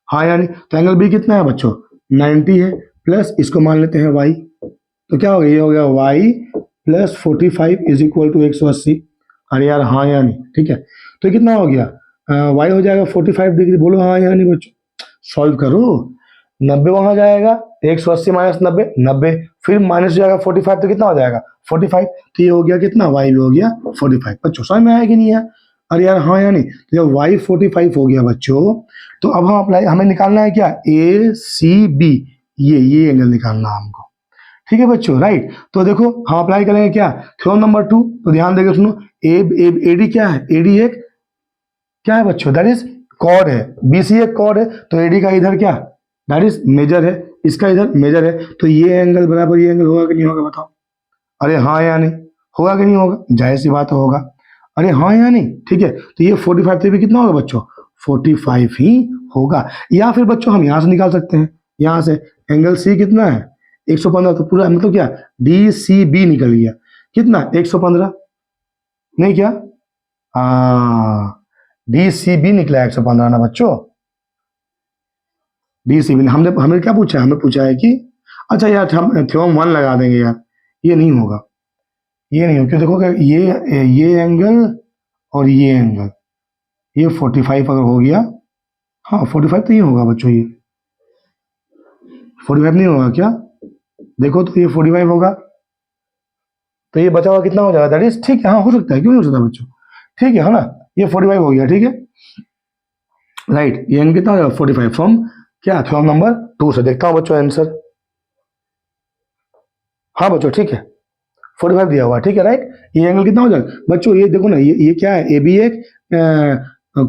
हाँ यानी। तो एंगल बी कितना है बच्चों, 90 है, प्लस इसको मान लेते हैं y, तो क्या होगा, ये हो गया y plus 45 is equal to 180। अरे यार हाँ यानी, ठीक है। तो कितना हो गया, y हो जाएगा 45 डिग्री, बोलो हाँ यानी बच्चों, सॉल्व करो, 90 वहां जाएगा, 180 माइनस 90, फिर माइनस हो जाएगा 45, तो कितना हो जाएगा 45, तो ये हो गया कितना, y भी हो गया 45। बच्चों समझ में आया कि नहीं है, अरे यार हाँ यानी, तो जब y 45 हो गया बच्चों, तो अब हम अप्लाई, हमें निकालना है क्या, ए सी बी, ये एंगल निकालना है हमको, ठीक है बच्चों, राइट। तो देखो हम अप्लाई करेंगे क्या, थ्योरम नंबर 2, तो ध्यान देकर सुनो, एडी क्या है, एडी एक क्या है बच्चों, दैट इज कॉर्ड है, बीसी एक कॉर्ड है, तो एडी का इधर क्या, दैट इज मेजर है, इसका इधर मेजर है, तो ये एंगल बराबर ये एंगल होगा कि नहीं होगा बताओ। अरे हाँ या नहीं, होगा कि नहीं होगा, जाहिर सी बात होगा। अरे हाँ या नहीं, ठीक है। तो ये 45 से भी कितना होगा बच्चों, 45 ही होगा। या फिर बच्चों हम यहाँ से निकाल सकते हैं, यहाँ से एंगल सी कितना है 115, तो पूरा मतलब क्या, डी सी बी निकल गया कितना 115, नहीं क्या, डी सी बी निकला 115 ना बच्चों, डी सी बी। हमने हमें क्या पूछा है, हमें पूछा है कि अच्छा यार हम थ्योरम 1 लगा देंगे यार, ये नहीं होगा, ये नहीं होगा, क्यों, देखो ये एंगल और ये एंगल, ये 45 अगर हो गया, हाँ 45 तो ये होगा बच्चों, ये 45 नहीं होगा क्या, देखो तो ये 45 होगा, तो ये बचा हुआ कितना हो जाएगा, दैट इज, ठीक है, हाँ हो सकता है, क्यों नहीं हो सकता बच्चों, ठीक है ना, ये 45 हो गया, ठीक है, राइट। ये एंगल कितना हो जाएगा 45 फ्रॉम क्या, थ्योरम नंबर 2 से। देखता हूँ बच्चों आंसर, हाँ बच्चों ठीक है, 45 दिया हुआ है, ठीक है राइट। ये एंगल कितना हो जाएगा बच्चों, ये देखो ना, ये क्या है, ए बी एक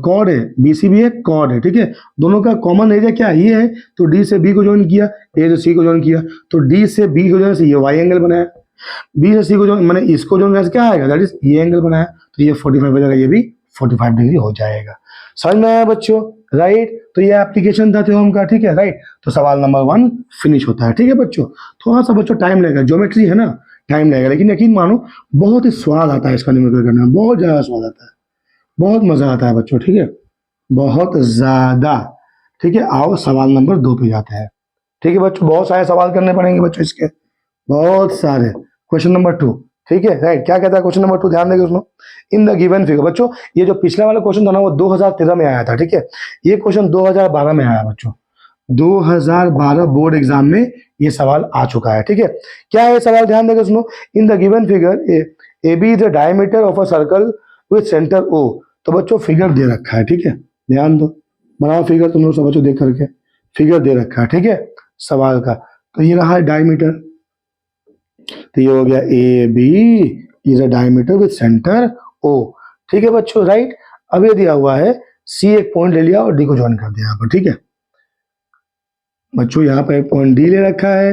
कॉर्ड है, बी सी भी एक कॉर्ड है, ठीक है। दोनों का कॉमन एरिया क्या है, ये है, तो डी से बी को ज्वाइन किया, ए से सी को ज्वाइन किया, तो डी से बी को ज्वाइन से ये वाई एंगल बनाया, बी से सी को ज्वाइन मैंने इसको ज्वाइन करने से क्या आएगा, दैट इज ये एंगल बनाया, तो ये 45 हो जाएगा, ये भी 45 डिग्री हो जाएगा। समझ में आया बच्चों, राइट। तो ये एप्लीकेशन था थ्योरम का, ठीक है राइट। तो सवाल नंबर 1 फिनिश होता है, ठीक है बच्चों। थोड़ा सा बच्चों टाइम लगेगा, ज्योमेट्री है ना, टाइम लगेगा, लेकिन यकीन मानो बहुत ही स्वाद आता है इसका न्यूमेरिकल करने में, बहुत ज्यादा स्वाद आता है, बहुत मजा आता है बच्चों, ठीक है, बहुत ज्यादा। ठीक है, आओ सवाल नंबर 2 पे जाते हैं। ठीक है बच्चों, बहुत सारे सवाल करने पड़ेंगे बच्चों इसके, बहुत सारे। क्वेश्चन नंबर 2, ठीक है राइट। क्या कहता है क्वेश्चन नंबर 2, ध्यान देंगे उसमें। इन द गिवन फिगर, बच्चों ये जो पिछला वाला क्वेश्चन था ना वो 2013 में आया था, ठीक है। ये क्वेश्चन 2012 में आया बच्चों, 2012 बोर्ड एग्जाम में ये सवाल आ चुका है, ठीक है। क्या है सवाल, ध्यान देकर सुनो। In the given figure A B is the diameter of a circle with centre O. तो बच्चों फिगर दे रखा है, ठीक है, ध्यान दो, बनाओ फिगर तुम लोग सब बच्चों देख करके, फिगर दे रखा है, ठीक है, सवाल का। तो ये रहा है डायमीटर, तो ये हो गया A B is a diameter with centre O, ठीक है बच्चों राइट। अब ये दिया हुआ है सी एक पॉइंट ले लिया और डी को ज्वाइन कर दिया यहाँ पर, ठीक है बच्चों। यहाँ पर एक पॉइंट डी ले रखा है,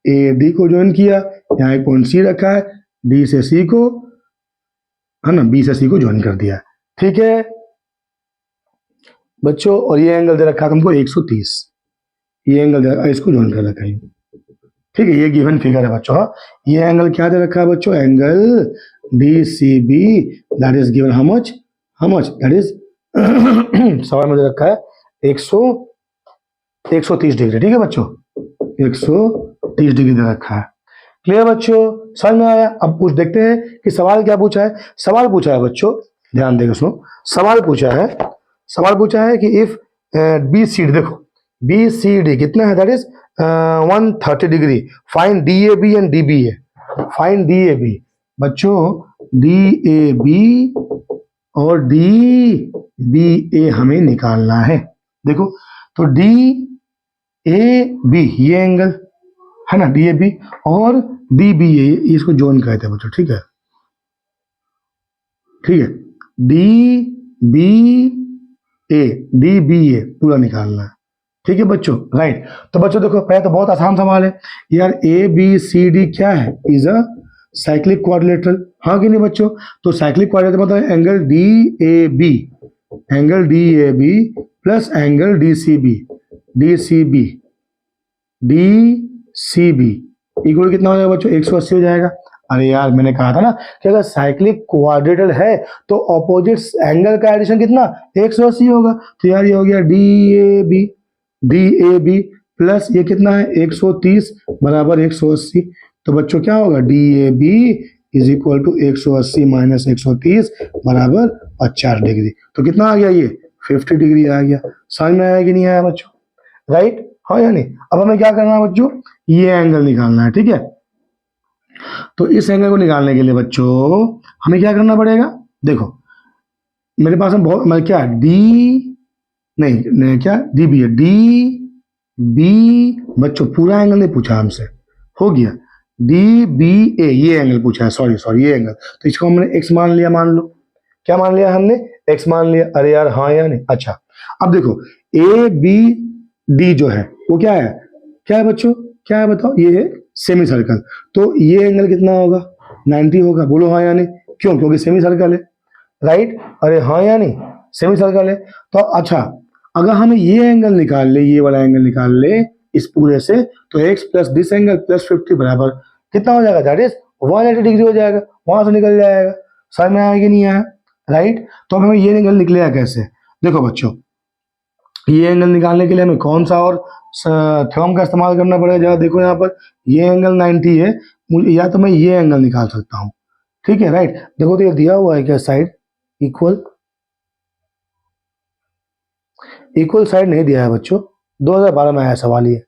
ए डी को ज्वाइन किया, यहाँ एक पॉइंट सी रखा है, डी से सी को, है ना, बी से सी को ज्वाइन कर दिया, ठीक है बच्चों। और ये एंगल दे रखा है तुमको 130, ये एंगल दे रखा है, इसको ज्वाइन कर रखा है, ठीक है। ये गिवन फिगर है बच्चों। हाँ, ये एंगल क्या दे रखा है बच्चों, angle D C B, that is given how much, that is सवाल में दे रखा है 130 डिग्री, ठीक है बच्चों, 130 डिग्री दे रखा है। क्लियर बच्चों, समझ में आया। अब कुछ देखते हैं कि सवाल क्या पूछा है। सवाल पूछा है बच्चों, ध्यान देकर सुनो, सवाल पूछा है कि इफ बी सी डी, देखो बी सी डी कितना है, that is 130 degree, find D A B and D B A. Find D A B बच्चों, डी ए बी और डी बी ए हमें निकालना है। देखो तो डी ए बी ये एंगल है ना, डी ए बी, और डी बी ए इसको ज्वाइन कहते हैं बच्चों, ठीक है, डी बी ए पूरा निकालना है, ठीक है बच्चों राइट। तो बच्चों देखो पहले तो बहुत आसान सवाल है यार, ए बी सी डी क्या है, इज अ साइक्लिक क्वाड्रिलेटरल, हाँ कि नहीं बच्चों। तो साइक्लिक क्वाड्रिलेटरल मतलब angle D A B plus angle D C B equal कितना हो जाएगा बच्चों, 180 हो जाएगा। अरे यार मैंने कहा था ना कि अगर साइक्लिक क्वाड्रिलेटरल है तो ऑपोजिट एंगल का एडिशन कितना, 180 होगा। तो यार ये हो गया डी ए बी प्लस ये कितना है 130 बराबर 180। तो बच्चों क्या होगा, D A B is equal to 180 minus 130 बराबर 50 डिग्री। तो कितना आ गया, ये 50 डिग्री आ गया। समझ में आया कि नहीं आया बच्चों, राइट, हाँ या नहीं। अब हमें क्या करना है बच्चों, ये एंगल निकालना है, ठीक है। तो इस एंगल को निकालने के लिए बच्चों हमें क्या करना पड़ेगा, देखो मेरे पास में बहुत मतलब क्या डी नहीं क्या डी बी है, डी बी बच्चों पूरा एंगल नहीं पूछा हमसे, हो गया डी बी ए, ये एंगल पूछा है, सॉरी ये एंगल। तो इसको हमने एक्स मान लिया, मान लो क्या मान लिया हमने, एक्स मान लिया। अरे यार हाँ या नहीं, अच्छा अब देखो ए बी डी जो है वो क्या है बच्चों, क्या है बताओ, ये है सेमी सर्कल। तो ये एंगल कितना होगा, 90 होगा, बोलो हाँ या नहीं, क्यों, क्योंकि सेमी सर्कल है, राइट। अरे हाँ या नहीं, सेमी सर्कल है। तो अच्छा अगर हमें ये एंगल निकाल ले, ये वाला एंगल निकाल ले इस पूरे से, तो x plus this angle plus 50 बराबर कितना हो जाएगा, दैट इज 180 डिग्री हो जाएगा, वहां से निकल जाएगा। समझ में आया कि नहीं आया, राइट। तो अब हमें ये एंगल निकलेगा कैसे, देखो बच्चों ये एंगल निकालने के लिए हमें कौन सा और थ्योरम का इस्तेमाल करना पड़ेगा, जरा देखो यहाँ पर ये एंगल 90 है, या तो मैं ये एंगल निकाल सकता हूँ, ठीक है राइट। देखो तो ये दिया हुआ है क्या, साइड इक्वल साइड नहीं दिया है बच्चों, 2012 में आया सवाल ये,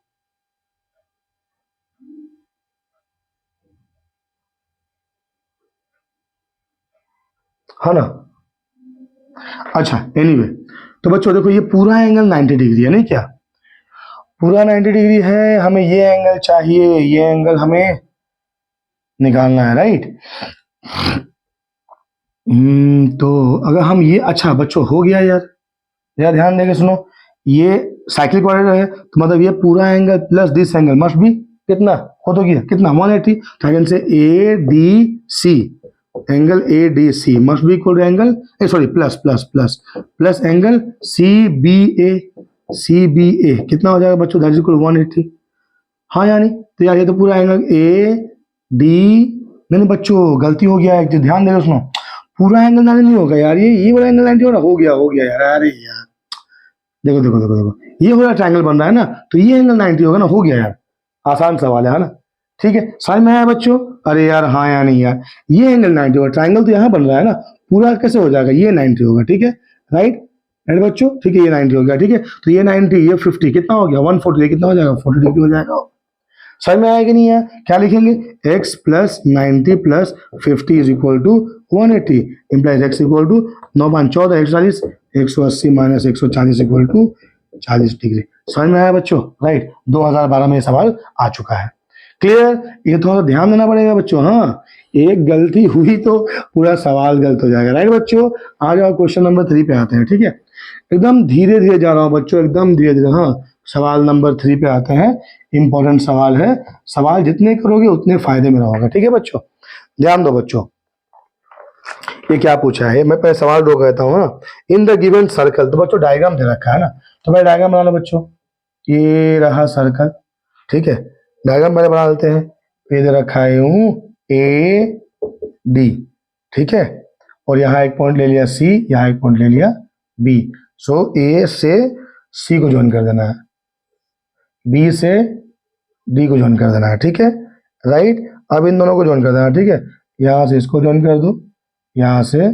है ना। अच्छा एनीवे तो बच्चों देखो ये पूरा एंगल 90 डिग्री है, नहीं क्या, पूरा 90 डिग्री है, हमें ये एंगल चाहिए, ये एंगल हमें निकालना है, राइट। तो अगर हम ये, अच्छा बच्चों हो गया यार, जरा ध्यान देके सुनो, ये साइक्लिक क्वाड्रेटर है तो मतलब ये पूरा angle plus this angle must भी कितना हो, तो गया कितना 180, तो से A D C, angle A D C must be equal to angle, sorry plus plus plus plus angle C B A कितना हो जाएगा बच्चों, दैट इज इक्वल 180। हाँ यानी तो यार ये तो पूरा एंगल ए डी, नहीं बच्चों गलती हो गया है, ध्यान देकर सुनो, पूरा एंगल 90 नहीं होगा यार, ये वाला एंगल 90 हो गया यार, अरे यार देखो देखो देखो देखो, ये वाला ट्रायंगल बन रहा है ना, तो ये एंगल 90 होगा ना, हो गया यार, आसान सवाल है ना, ठीक है समझ में आया बच्चों। अरे यार हाँ या नहीं यार, ये एंगल 90 होगा, ट्रायंगल तो यहाँ बन रहा है ना, पूरा कैसे हो जाएगा, ये 90 होगा, ठीक है राइट, राइट बच्चों, ठीक है ये 90 हो गया, ठीक है तो ये 90 ये 50 कितना हो गया 140, कितना हो जाएगा 40 डिग्री हो जाएगा। समझ में आया कि नहीं है, क्या लिखेंगे x plus 90 plus 50 is equal to 180, implies x equal to 9 140 180 minus 140 equal to 40 degree. समझ में आया बच्चों, राइट, 2012 में ये सवाल आ चुका है, क्लियर। ये थोड़ा ध्यान देना पड़ेगा बच्चों, हाँ एक गलती हुई तो पूरा सवाल गलत हो जाएगा, राइट बच्चों। आ जाओ क्वेश्चन नंबर 3 पे आते हैं, ठीक है, एकदम धीरे धीरे जा रहा हूँ बच्चों, एकदम धीरे धीरे, हाँ सवाल नंबर 3 पे आते हैं, इंपॉर्टेंट सवाल है, सवाल जितने करोगे उतने फायदे में रहोगे, ठीक है बच्चों, ध्यान दो बच्चों। ये क्या पूछा है, मैं पहले सवाल ड्रॉ करता हूँ ना, इन द गिवन सर्कल, तो बच्चों डायग्राम दे रखा है ना, तो पहले डायग्राम बना लो बच्चों, ये रहा सर्कल, ठीक है, डायग्राम पहले बना लेते हैं, ये दे रखा है यूं ए डी, ठीक है, और यहाँ एक पॉइंट ले लिया सी, यहाँ एक पॉइंट ले लिया बी, सो ए से सी को ज्वाइन कर देना है, बी से डी को ज्वाइन कर देना है, ठीक है राइट। अब इन दोनों को ज्वाइन कर देना है, ठीक है, यहाँ से इसको ज्वाइन कर दो, यहाँ से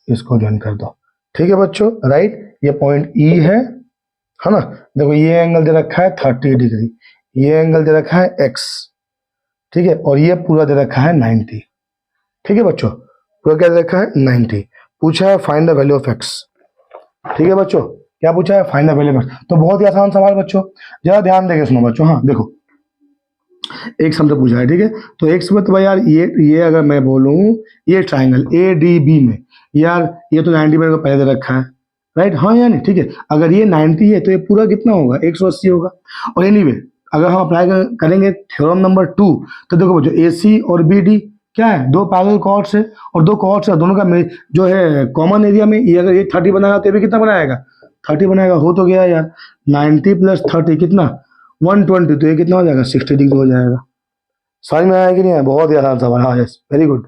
इसको ज्वाइन कर दो, ठीक है बच्चों, राइट। ये पॉइंट ई है ना, देखो ये एंगल दे रखा है 30 डिग्री, ये एंगल दे रखा है एक्स, ठीक है, और ये पूरा दे रखा है 90, ठीक है बच्चों, पूरा क्या दे रखा है 90, पूछा है find the value of x, ठीक है बच्चों, क्या पूछा है find the value of x, तो बहुत ही आसान सवाल बच्चों, जरा ध्यान देके सुनो बच्चों, हाँ देखो एक हमसे पूछा है, ठीक है, तो एक्स में तो भाई यार ये अगर मैं बोलूं, ये ट्राइंगल ए डी बी में यार ये तो 90 को पहले दे रखा है, राइट, हाँ यानी ठीक है, अगर ये 90 है तो ये पूरा कितना होगा 180 होगा, और एनीवे अगर हम अप्लाई करेंगे थ्योरम नंबर 2, तो देखो बच्चों ए सी और बी डी क्या है, दो पैरेलल कॉर्ड्स है, और दो कॉर्ड्स है, दोनों का जो है कॉमन एरिया में, ये अगर ये 30 बनाएगा तो ये भी कितना बनाएगा 30 बनाएगा, हो तो गया यार 90 प्लस 30 कितना 120, तो ये कितना हो जाएगा 60 डिग्री हो जाएगा। समझ में आया कि नहीं आया, बहुत ही आसान सवाल, हाँ यस वेरी गुड,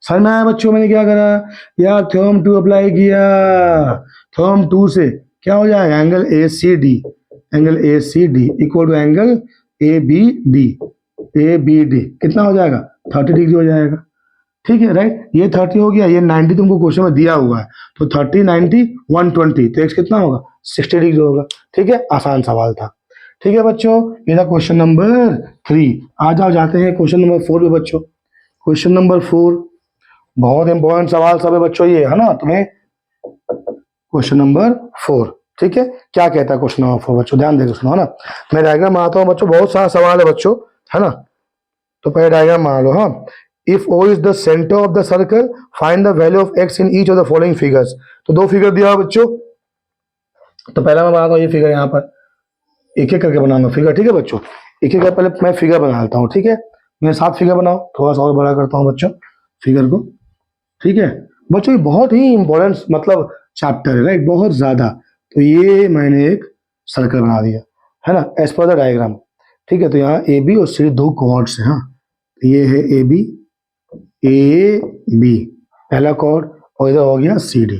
समझ में आया बच्चों। मैंने क्या करा यार, थ्योरम 2 अप्लाई किया, थ्योरम 2 से क्या हो जाएगा, angle A C D, angle A C D equal to angle A B D, A B D कितना हो जाएगा 30 डिग्री हो जाएगा, ठीक है राइट, ये 30 हो गया, ये 90 तुमको क्वेश्चन में दिया हुआ है, तो 30 90 120, तो एक्स कितना होगा 60 डिग्री होगा, ठीक है, आसान सवाल था, ठीक है बच्चों, ये था क्वेश्चन नंबर 3। आ जाओ जाते हैं क्वेश्चन नंबर 4 पे बच्चों, क्वेश्चन नंबर 4 बहुत इंपॉर्टेंट सवाल सब है बच्चों, ये है ना तुम्हें, क्वेश्चन नंबर 4, ठीक है, क्या कहता है क्वेश्चन नंबर 4 बच्चों, ध्यान देकर सुनो, है ना, मैं डायग्राम बनाता हूँ बच्चों, बहुत सारा सवाल है बच्चों, है ना, तो पहले डायग्राम बना लो, हाँ, if O is the centre of the circle find the value of x in each of the following figures, तो दो फिगर दिया हुआ बच्चों, तो पहला मैं बनाता हूँ ये फिगर, यहाँ पर एक एक करके बनाऊंगा फिगर, ठीक है बच्चों, एक एक कर पहले मैं फिगर बना लेता हूँ, ठीक है, मैं 7 फिगर बनाओ, थोड़ा सा और बड़ा करता हूँ बच्चों फिगर को, ठीक है बच्चों, ये बहुत ही इंपॉर्टेंट मतलब चैप्टर है राइट, बहुत ज्यादा, तो ये मैंने एक सर्कल बना दिया, है ना, एज पर द डायग्राम, ठीक है, तो यहाँ ए बी और सी दो कॉर्ड्स हैं, हाँ, तो ये है ए बी पहला कॉर्ड, और इधर हो गया सी डी,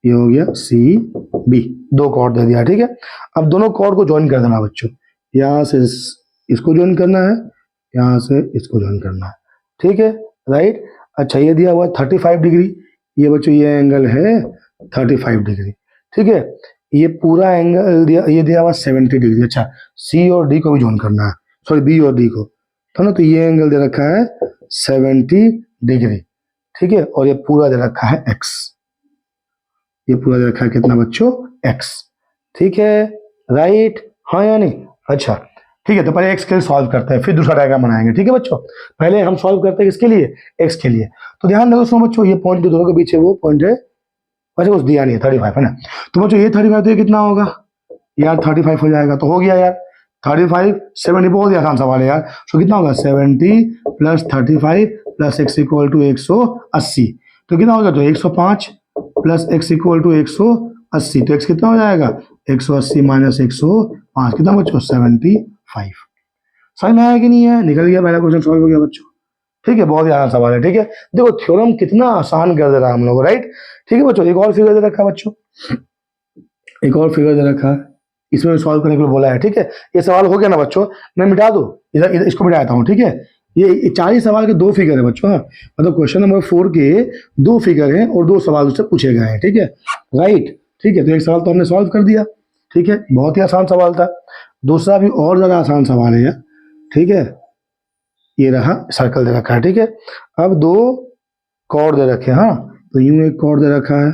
ये हो गया सी बी, दो कॉर्ड दे दिया, ठीक है, अब दोनों कॉर्ड को ज्वाइन कर देना बच्चों, यहाँ से इसको ज्वाइन करना है, यहाँ से इसको ज्वाइन करना है, ठीक है राइट। अच्छा ये दिया हुआ 35 डिग्री, ये बच्चों ये एंगल है 35 डिग्री, ठीक है, ये पूरा एंगल दिया, ये दिया हुआ 70 डिग्री, अच्छा सी और डी को भी ज्वाइन करना है, सॉरी बी और डी को, तो ना, तो ये एंगल दे रखा है 70 डिग्री, ठीक है, और ये पूरा दे रखा है एक्स, ये पूरा दे रखा है कितना बच्चों एक्स, ठीक है राइट, हाँ या नहीं। अच्छा ठीक है, तो पहले एक्स के लिए सॉल्व करते हैं, फिर दूसरा डायग्राम बनाएंगे। ठीक है बच्चों, पहले हम सॉल्व करते हैं किसके लिए, एक्स के लिए। तो ध्यान रखो सुनो बच्चों, ये पॉइंट जो दोनों के बीच है वो पॉइंट है, वैसे कुछ दिया नहीं है 35 है ना। तो बच्चों ये 35 तो ये कितना होगा यार, 35 हो जाएगा, तो हो गया यार 35 70, बहुत ही आसान सवाल है यार। तो कितना होगा 70 plus 35 plus x equal to 180, तो कितना होगा, तो 105 प्लस एक्स इक्वल टू 180, तो एक्स कितना हो जाएगा 180 माइनस 105, कितना बच्चों 75। समझ में आया कि नहीं है, निकल गया, पहला क्वेश्चन सॉल्व हो गया बच्चों। ठीक है, बहुत ही आसान सवाल है। ठीक है, देखो थ्योरम कितना आसान कर दे रहा है हम लोग, राइट। ठीक है बच्चों, एक और फिगर दे रखा है बच्चों, एक और फिगर दे रखा है, इसमें सॉल्व करने के लिए बोला है। ठीक है, ये सवाल हो गया ना बच्चों, मैं मिटा दूं, इधर इधर इसको मिटाता हूँ। ठीक है, ये 40 सवाल के 2 फिगर है बच्चों, हाँ, मतलब क्वेश्चन नंबर 4 के 2 फिगर हैं और 2 सवाल उससे पूछे गए हैं। ठीक है, राइट। ठीक है, तो एक सवाल तो हमने सॉल्व कर दिया। ठीक है, बहुत ही आसान सवाल था। दूसरा भी और ज्यादा आसान सवाल है यार। ठीक है, ये रहा सर्कल दे रखा है। ठीक है, अब 2 कॉर्ड दे रखे हैं, हाँ, तो यूं एक कॉर्ड दे रखा है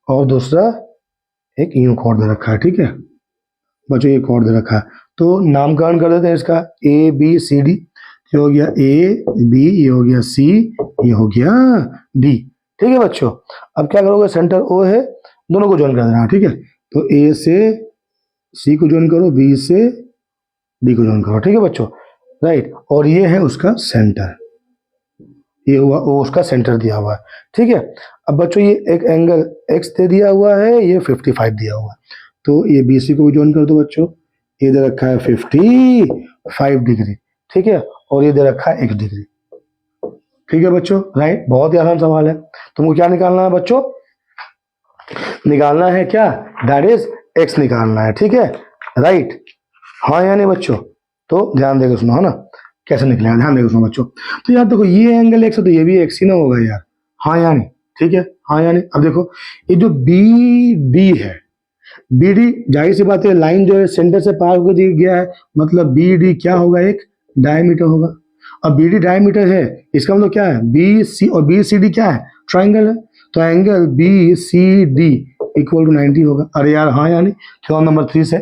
और दूसरा एक यूं कॉर्ड दे रखा है। ठीक है बच्चों, ये कॉर्ड दे रखा है, तो नामकरण कर देते हैं इसका ए बी सी डी। ये हो गया ए बी, ये हो गया सी, ये हो गया डी। ठीक है बच्चों, अब क्या करोगे, सेंटर ओ है, दोनों को ज्वाइन कर देना। ठीक है, तो ए से सी को ज्वाइन करो, बी से डी को ज्वाइन करो। ठीक है बच्चों, राइट, और ये है उसका सेंटर, ये हुआ वो उसका सेंटर दिया हुआ है। ठीक है, अब बच्चों ये एक एंगल एक्स दे दिया हुआ है, ये 55 दिया हुआ है, तो ये बी सी को भी ज्वाइन कर दो बच्चों, ये दे रखा है 55 डिग्री। ठीक है, और ये दे रखा है x डिग्री। ठीक है बच्चों, राइट, बहुत ही आसान सवाल है। तुमको क्या निकालना है बच्चों, निकालना है क्या, दैट इज x निकालना है। ठीक है, राइट, हाँ या नहीं बच्चों, तो ध्यान देकर सुनो, है ना, कैसे निकलेगा, ध्यान देकर सुनो बच्चों। तो यार देखो ये एंगल x है, तो ये भी x ही ना होगा यार, हाँ या नहीं। ठीक है, हाँ या नहीं। अब देखो ये जो बी डी है, बी डी जाहिर सी बात है, लाइन जो है सेंटर से पार होकर गया है, मतलब बी डी क्या होगा, एक डायमीटर होगा। अब बी डी डायमीटर है, इसका मतलब क्या है, बी सी और बी सी डी क्या है, ट्राइंगल है, तो angle B C D equal to 90 होगा। अरे यार हाँ या नहीं, थ्योरम नंबर 3 से,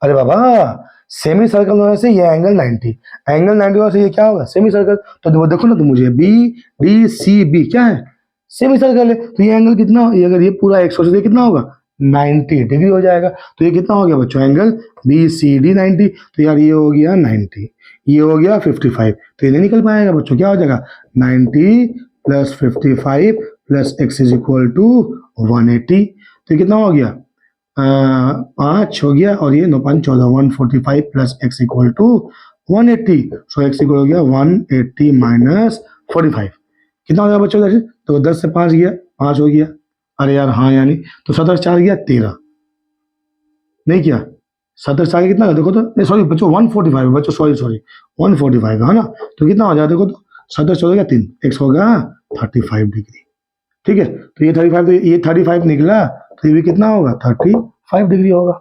अरे बाबा सेमी सर्कल होने से ये एंगल 90, एंगल 90 होने से ये क्या होगा, सेमी सर्कल। तो देखो ना, तो मुझे बी डी सी बी क्या है, सेमी सर्कल है, तो ये एंगल कितना, ये अगर ये पूरा 180 तो कितना होगा 90 डिग्री हो जाएगा। तो ये कितना हो गया बच्चों, एंगल बी सी डी 90, तो यार ये हो गया 90, ये हो गया 55, तो ये नहीं निकल पाएगा बच्चों, क्या हो जाएगा 90 plus 55 plus x is equal to 180, तो ये कितना हो गया 5 हो गया, और ये 9 5 14, 145 plus x equal to 180, so x equal हो गया 180 माइनस 45, कितना हो गया बच्चों, तो 10 से 5 गया, 5 हो गया। अरे यार हाँ यानी, तो 17 से 4 गया 13, नहीं किया 17 से 4 कितना, देखो तो सॉरी बच्चों 145 बच्चों, सॉरी 145 है ना, तो कितना हो जाए, देखो तो 17 से 14 गया 3, एक्स होगा 35 डिग्री। ठीक है, तो ये 35, तो ये 35 निकला, तो ये भी कितना होगा 35 डिग्री होगा।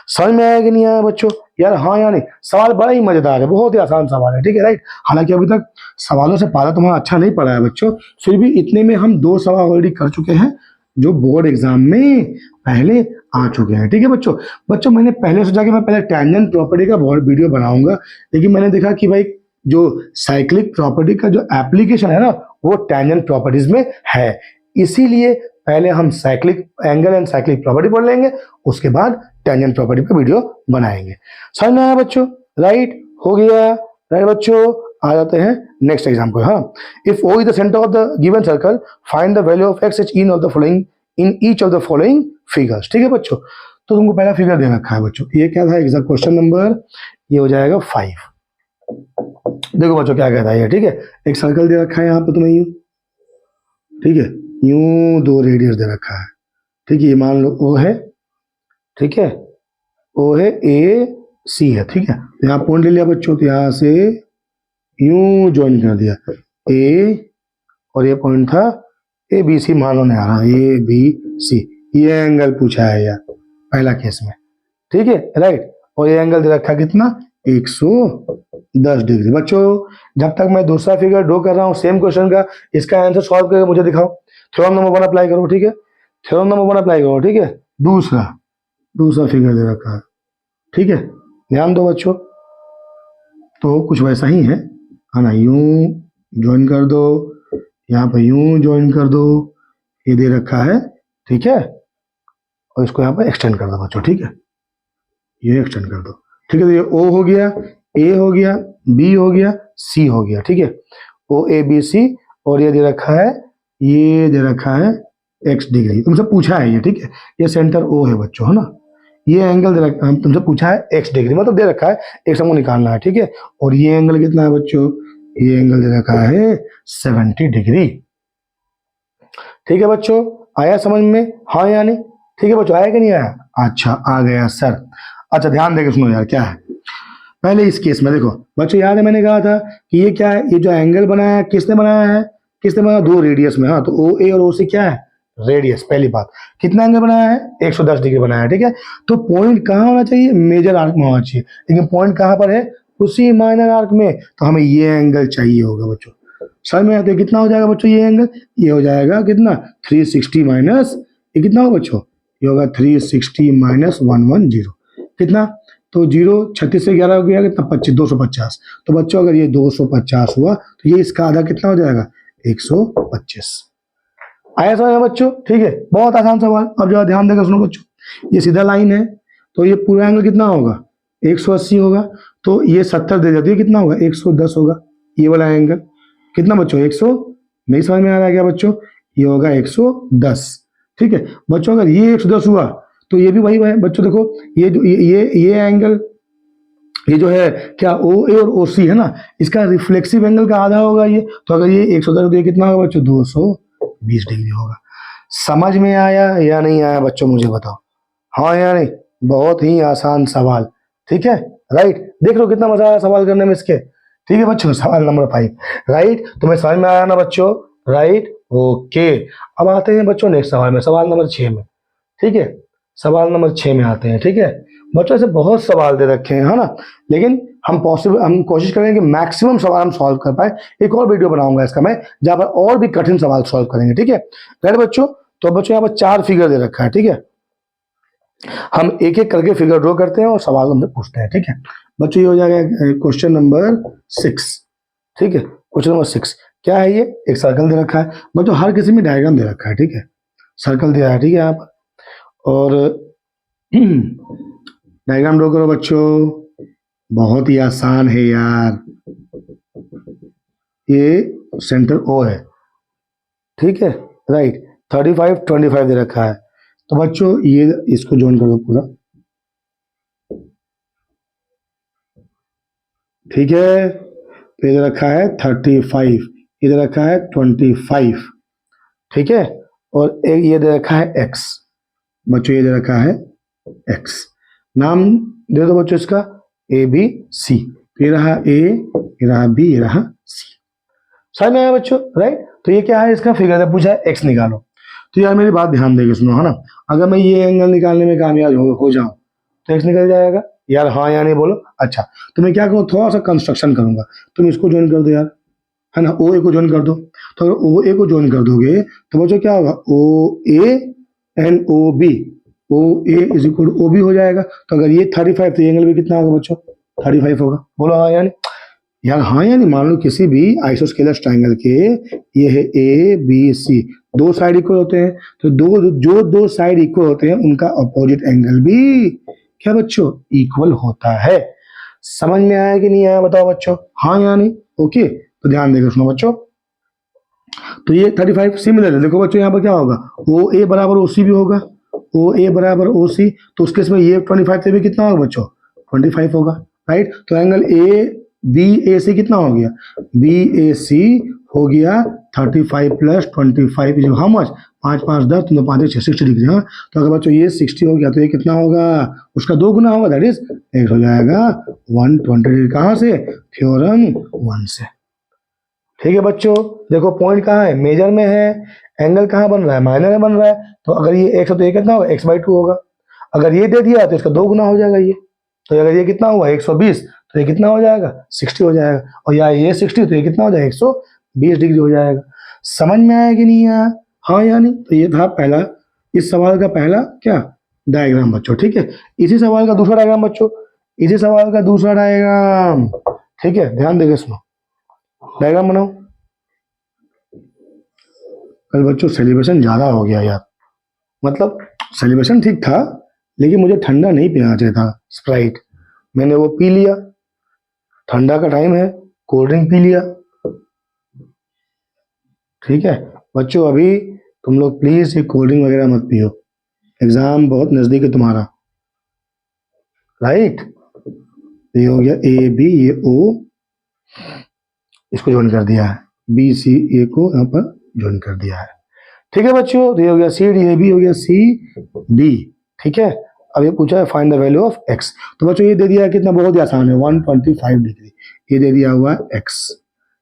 समझ में आया कि नहीं आया बच्चों, यार हाँ या नहीं, सवाल बड़ा ही मजेदार है, बहुत ही आसान सवाल है। ठीक है, राइट, हालांकि अभी तक सवालों से पारा तुम्हारा अच्छा नहीं पड़ा है बच्चों, फिर भी इतने में हम 2 सवाल ऑलरेडी कर चुके हैं जो बोर्ड एग्जाम में पहले आ चुके हैं। ठीक है बच्चों मैंने पहले सोचा कि मैं पहले टेंजेंट प्रॉपर्टी का बहुत वीडियो बनाऊंगा, लेकिन मैंने देखा कि भाई जो साइक्लिक प्रॉपर्टी का जो एप्लीकेशन है ना, वो टेंजेंट प्रॉपर्टीज में है, इसीलिए पहले हम cyclic angle and cyclic property पढ़ लेंगे, उसके बाद टेंजेंट प्रॉपर्टी का वीडियो बनाएंगे। समझ में आया बच्चों, राइट, हो गया, राइट बच्चों। आ जाते हैं नेक्स्ट एग्जाम्पल, हाँ, if O is the centre of the given circle, find the value of x in of the following in each of the following figures. ठीक है बच्चों, तो तुमको पहला फिगर दे रखा है बच्चों, ये क्या था एग्जैक्ट क्वेश्चन नंबर, ये हो जाएगा 5। देखो बच्चों क्या कहता है ये, ठीक है, एक सर्कल दे रखा है यहाँ पे तुम्हें यूं, ठीक है, यूं 2 रेडियस दे रखा है। ठीक है, ये मान लो O है, ठीक है, O है, A C है। ठीक है, तो यहाँ पॉइंट ले लिया बच्चों, तो यहाँ से यूं ज्वाइन कर दिया A, और ये पॉइंट था ABC, मान लो नहीं आ रहा, ABC, ये एंगल पूछा है यार पहला केस में। ठीक है, राइट, और ये एंगल दे रखा कितना 110 डिग्री। बच्चों जब तक मैं दूसरा फिगर ड्रॉ कर रहा हूँ सेम क्वेश्चन का, इसका आंसर सॉल्व करके मुझे दिखाओ। थ्योरम नंबर 1 अप्लाई करो, ठीक है, थ्योरम नंबर 1 अप्लाई करो। ठीक है, दूसरा फिगर दे रखा है। ठीक है, ध्यान दो बच्चों, तो कुछ वैसा ही है ना, यूं ज्वाइन कर दो, यहाँ पे यूं ज्वाइन कर दो, ये दे रखा है, ठीक है, और इसको यहाँ पे एक्सटेंड कर दो बच्चों, ठीक है, ये एक्सटेंड कर दो, ठीक है। तो ये ओ हो गया, ए हो गया, बी हो गया, सी हो गया, ठीक है, ओ ए बी सी, और ये दे रखा है, ये दे रखा है एक्स डिग्री, तुमसे पूछा है ये, ठीक है, ये सेंटर ओ है बच्चों, है ना, ये एंगल दे रखा, तुमसे पूछा है एक्स डिग्री, मतलब दे रखा है एक्स हमको निकालना है, ठीक है, और ये एंगल कितना है बच्चों, ये एंगल दे रखा है 70 डिग्री, ठीक है बच्चों, आया समझ में, हाँ या नहीं, ठीक है बच्चों, आया कि नहीं आया, अच्छा आ गया सर। अच्छा ध्यान देके सुनो यार, क्या है पहले इस केस में देखो बच्चों, याद है मैंने कहा था कि ये क्या है, ये जो एंगल बनाया है किसने बनाया है, किसने बनाया, दो रेडियस में, हाँ, तो ओ ए और ओ सी क्या है, रेडियस, पहली बात, कितना एंगल बनाया है, 110 डिग्री बनाया है, ठीक है, तो पॉइंट कहाँ होना चाहिए, मेजर आर्क में होना चाहिए, लेकिन पॉइंट कहाँ पर है, उसी माइनर आर्क में, तो हमें ये एंगल चाहिए होगा बच्चों, समझ में आते हैं, कितना हो जाएगा बच्चों ये एंगल, ये हो जाएगा कितना 360 माइनस, ये कितना होगा बच्चों, ये होगा 360 माइनस 110, कितना, तो 0 36 से 11 हो गया कितना 25, 250, तो बच्चों अगर ये 250 हुआ तो ये इसका आधा कितना हो जाएगा 125, आया समझ में बच्चों, ठीक है, बहुत आसान सवाल। अब जरा ध्यान देकर सुनो बच्चों, ये सीधा लाइन है, तो ये पूरा एंगल कितना होगा 180 होगा, तो ये 70 दे देती है, कितना होगा 110 होगा, ये वाला एंगल कितना बच्चों 100, नहीं समझ में आ रहा है क्या बच्चों, ये होगा 110, ठीक है बच्चों, अगर ये 110 हुआ तो ये भी वही है बच्चों, देखो ये जो ये एंगल, ये जो है क्या ओ ए और ओ सी है ना, इसका रिफ्लेक्सिव एंगल का आधा होगा ये, तो अगर ये 110 तो ये कितना होगा बच्चों 220 डिग्री होगा। समझ में आया या नहीं आया बच्चों, मुझे बताओ, हाँ या नहीं, बहुत ही आसान सवाल, ठीक है, राइट, देख लो कितना मजा आया सवाल करने में इसके, ठीक है बच्चों, सवाल नंबर 5, राइट, तुम्हें समझ में आया ना बच्चों, राइट, ओके। अब आते हैं बच्चों नेक्स्ट सवाल में, सवाल नंबर 6 में, ठीक है, सवाल नंबर 6 में आते हैं, ठीक है बच्चों, ऐसे बहुत सवाल दे रखे हैं, है ना, लेकिन हम कोशिश करेंगे कि मैक्सिमम सवाल हम सॉल्व कर पाए, एक और वीडियो बनाऊंगा इसका मैं, जहां पर और भी कठिन सवाल सॉल्व करेंगे, ठीक है, राइट बच्चों। तो बच्चों यहाँ पर 4 फिगर दे रखा है, ठीक है, हम एक एक करके फिगर ड्रॉ करते हैं और सवाल हमसे पूछते हैं, ठीक है बच्चों, ये हो जाएगा क्वेश्चन नंबर 6, ठीक है, क्वेश्चन नंबर 6 क्या है, ये एक सर्कल दे रखा है बच्चों, हर किसी में डायग्राम दे रखा है, ठीक है, सर्कल दिया है, ठीक है यहाँ पर, और डायग्राम ड्रॉ करो बच्चों, बहुत ही आसान है यार, ये सेंटर ओ है, ठीक है, राइट, 35 25 दे रखा है, तो बच्चों ये इसको ज्वाइन कर दो पूरा, ठीक है, तो ये रखा है 35, इधर रखा है 25, ठीक है, और एक ये दे रखा है x, बच्चों ये दे रखा है x, नाम दे दो बच्चों इसका ए बी सी, ये रहा ए, ये रहा बी, ये रहा सी, समझ में आया बच्चों, राइट, तो ये क्या है, इसका फिगर है, पूछा है x निकालो, तो यार मेरी बात ध्यान देके सुनो, है ना, अगर मैं ये एंगल निकालने में कामयाब हो जाऊं तो x निकल जाएगा यार, हाँ या नहीं बोलो। अच्छा, तो मैं क्या करूँ, थोड़ा सा कंस्ट्रक्शन करूंगा, तुम इसको ज्वाइन कर दो यार, है ना, ओ ए को ज्वाइन कर दो, तो अगर ओ ए को ज्वाइन कर दोगे तो बच्चों क्या होगा, O A and O B, O A is equal O B हो जाएगा, तो अगर ये 35 तो ये एंगल भी कितना होगा बच्चों 35 होगा, बोलो हाँ यानी, यार हाँ यानी, मान लो किसी भी आइसोस्केलस ट्राइंगल के, ये है ए बी सी, दो साइड इक्वल होते हैं, तो दो साइड इक्वल होते हैं उनका अपोजिट एंगल भी क्या बच्चों इक्वल होता है। समझ में आया कि नहीं आया बताओ बच्चों, हाँ या नहीं, ओके, तो ध्यान देकर सुनो बच्चों, तो ये 35 सिमिलर, देखो बच्चों यहाँ पर क्या होगा, ओ ए बराबर ओ सी भी होगा, ओ ए बराबर ओ सी, तो उसके इसमें ये 25 से भी कितना होगा बच्चों 25 होगा, राइट, तो एंगल ए बी ए सी कितना हो गया, बी ए सी हो गया 35 प्लस 25 इज हाउ मच, 5 5 10 तो 5 6 60 डिग्री, हाँ, तो अगर बच्चों ये 60 हो गया तो ये कितना होगा, उसका 2 गुना होगा, दैट इज एक हो जाएगा 120 डिग्री, कहाँ से, थ्योरम 1 से, ठीक है बच्चों, देखो पॉइंट कहाँ है, मेजर में है, एंगल कहाँ बन रहा है, माइनर में बन रहा है, तो अगर ये x है तो ये कितना होगा x/2 होगा, अगर ये दे दिया तो इसका 2 गुना हो जाएगा ये, तो अगर ये कितना हुआ 120 तो ये कितना हो जाएगा 60 हो जाएगा, और या ये 60 तो ये कितना हो जाएगा 120 डिग्री हो जाएगा। समझ में आया कि नहीं आया, हाँ या नहीं, तो ये था पहला, इस सवाल का पहला क्या डायग्राम बच्चों, ठीक है, इसी सवाल का दूसरा डायग्राम बच्चों, इसी सवाल का दूसरा डायग्राम ठीक है, ध्यान देके सुनो, डायग्राम बनाओ। कल बच्चों सेलिब्रेशन ज्यादा हो गया यार, मतलब सेलिब्रेशन ठीक था, लेकिन मुझे ठंडा नहीं पीना चाहिए था स्प्राइट, मैंने वो पी लिया, ठंडा का टाइम है, कोल्ड ड्रिंक पी लिया। ठीक है बच्चों, अभी तुम लोग प्लीज ये कोल्ड ड्रिंक वगैरह मत पियो, एग्जाम बहुत नजदीक है तुम्हारा, राइट। ये हो गया ए बी, ये ओ, इसको ज्वाइन कर दिया है, बी सी ए को यहाँ पर ज्वाइन कर दिया है। ठीक है बच्चों, तो ये हो गया सी डी, ए बी हो गया सी डी। ठीक है, अब ये पूछा है find the value of x, तो बच्चों ये दे दिया है कितना, बहुत ही आसान है, 125 डिग्री, ये दे दिया हुआ है एक्स।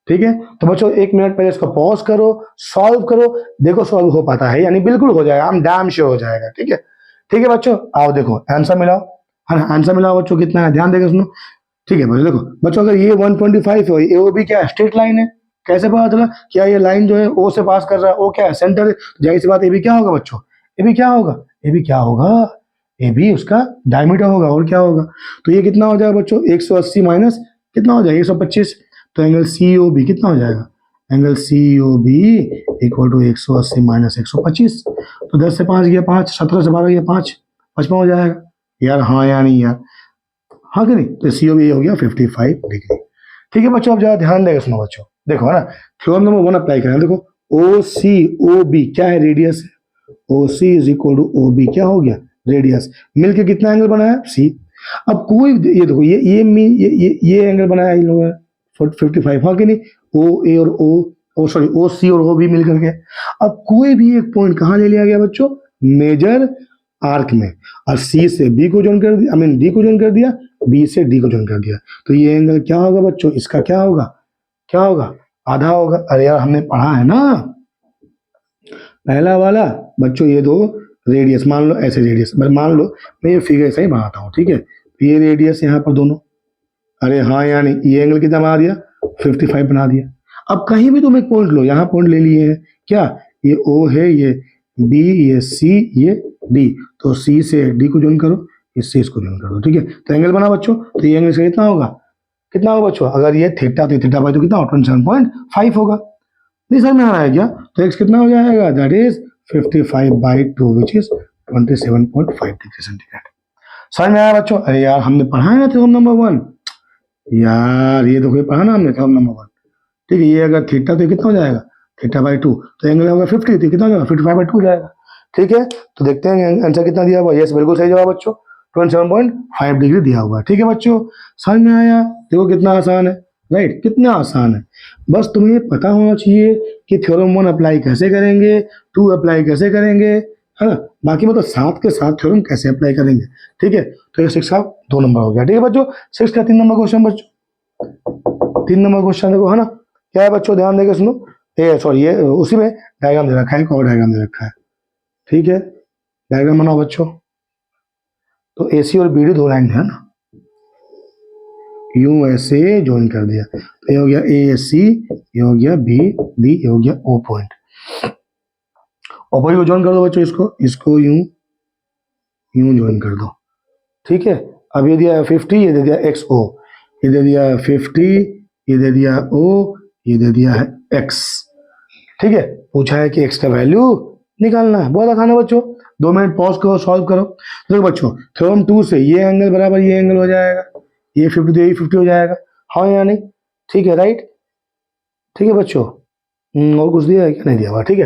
ठीक है, तो बच्चों 1 मिनट पहले इसको पॉज करो, सॉल्व करो, देखो सॉल्व हो पाता है, यानी बिल्कुल हो जाएगा, हम डैम श्योर हो जाएगा। ठीक है, ठीक है बच्चों, आओ देखो आंसर मिलाओ, है ना, आंसर मिलाओ बच्चों, कितना है ध्यान देकर सुनो। ठीक है बच्चों, देखो बच्चों, अगर ये 125 है, ये वो भी क्या है, स्ट्रेट लाइन है, कैसे पता चला, क्या ये लाइन जो है ओ से पास कर रहा है, ओ क्या है, सेंटर है, तो जाहिर सी बात ये भी क्या होगा बच्चों, ये भी क्या होगा, ये भी क्या होगा, ये भी उसका डायमीटर होगा, और क्या होगा, तो ये कितना हो जाएगा बच्चों, 180 माइनस कितना हो जाएगा, 125, तो एंगल सी ओ बी कितना हो जाएगा, angle C O B equal to 180 minus 125, तो 10 से 5 गया 5, 17 से 12 गया 5, 55 हो जाएगा। यार हाँ या नहीं यार, हाँ कि नहीं, तो सी ओ बी हो गया 55 डिग्री। ठीक है बच्चों, अब जरा ध्यान देगा सुनो बच्चों, देखो है ना, थ्योरम नंबर 1 अप्लाई करें, देखो ओ सी ओ बी क्या है, रेडियस है, O C is equal to O B क्या हो गया, रेडियस, मिलके कितना एंगल बनाया सी। अब कोई ये देखो, ये एंगल बनाया इन लोगों ने 55, हाँ कि नहीं, ओ ए और ओ सॉरी ओ सी और ओ बी मिल करके, अब कोई भी एक पॉइंट कहाँ ले लिया गया बच्चों, मेजर आर्क में, और सी से बी को ज्वाइन कर दिया, आई मीन डी को ज्वाइन कर दिया, बी से डी को ज्वाइन कर दिया, तो ये एंगल क्या होगा बच्चों, इसका क्या होगा, क्या होगा, आधा होगा। अरे यार हमने पढ़ा है ना पहला वाला बच्चों, ये दो रेडियस मान लो, ऐसे रेडियस मान लो, मैं ये फिगर से ही बनाता हूँ, ठीक है, तो ये रेडियस यहाँ पर दोनों, अरे हाँ यानी ये एंगल कितना बना दिया, 55 बना दिया। अब कहीं भी तुम एक पॉइंट लो, यहाँ पॉइंट ले लिए हैं क्या, ये ओ है, ये बी, ये सी, ये डी, तो सी से डी को ज्वाइन करो, इससे इसको ज्वाइन कर दो, ठीक है, तो एंगल बना बच्चों, तो ये एंगल से कितना होगा, कितना होगा बच्चों, अगर ये थीटा तो थीटा बाई तो कितना 27.5 होगा, नहीं समझ में आ रहा है क्या, तो एक्स कितना हो जाएगा, that is 55/2 which is 27.5 degree centigrade. समझ में आया बच्चों, अरे यार हमने पढ़ा है ना थ्योरम नंबर 1, यार ये देखो ये पढ़ा ना हमने थ्योरम नंबर 1, ठीक है, ये अगर थीटा तो कितना हो जाएगा, थीटा/2, तो एंगल होगा 50, तो कितना हो जाएगा 55/2 हो जाएगा। ठीक है, तो देखते हैं आंसर कितना दिया हुआ, यस बिल्कुल सही जवाब बच्चों, 27.5 डिग्री दिया हुआ है। ठीक है बच्चों, समझ में आया, देखो कितना आसान है, राइट, कितना आसान है, बस तुम्हें पता होना चाहिए कि थ्योरम 1 अप्लाई कैसे करेंगे, 2 अप्लाई कैसे करेंगे, है ना, बाकी मतलब साथ के साथ थ्योरम कैसे अप्लाई करेंगे। ठीक है, तो ये 6 का 2 नंबर हो गया। ठीक है बच्चों, 6 का 3 नंबर क्वेश्चन बच्चों, 3 नंबर क्वेश्चन देखो, है ना, क्या है बच्चों, ध्यान देकर सुनो, ये सॉरी ये उसी में डायग्राम दे रखा है, एक और डायग्राम दे रखा है। ठीक है, डायग्राम बनाओ बच्चों, तो ए सी और बी डी दो लाइन है ना, यूं ऐसे ज्वाइन कर दिया, तो ये हो गया ए सी, ये हो गया बी डी, ये हो गया ओ पॉइंट, और को ज्वाइन कर दो बच्चों, इसको इसको यूं यूं ज्वाइन कर दो। ठीक है, अब ये दिया 50, ये दे दिया एक्स ओ, ये दे दिया 50, ये दे दिया ओ, ये दे दिया है एक्स। ठीक है, पूछा है कि एक्स का वैल्यू निकालना है, बहुत आसान है बच्चों, 2 मिनट पॉज करो, सॉल्व करो। तो देखो बच्चों, थ्योरम 2 से ये एंगल बराबर ये एंगल हो जाएगा, ये 50 ये 50 हो जाएगा, हाँ या नहीं, ठीक है, राइट। ठीक है बच्चों, और कुछ दिया है क्या, नहीं दिया हुआ, ठीक है,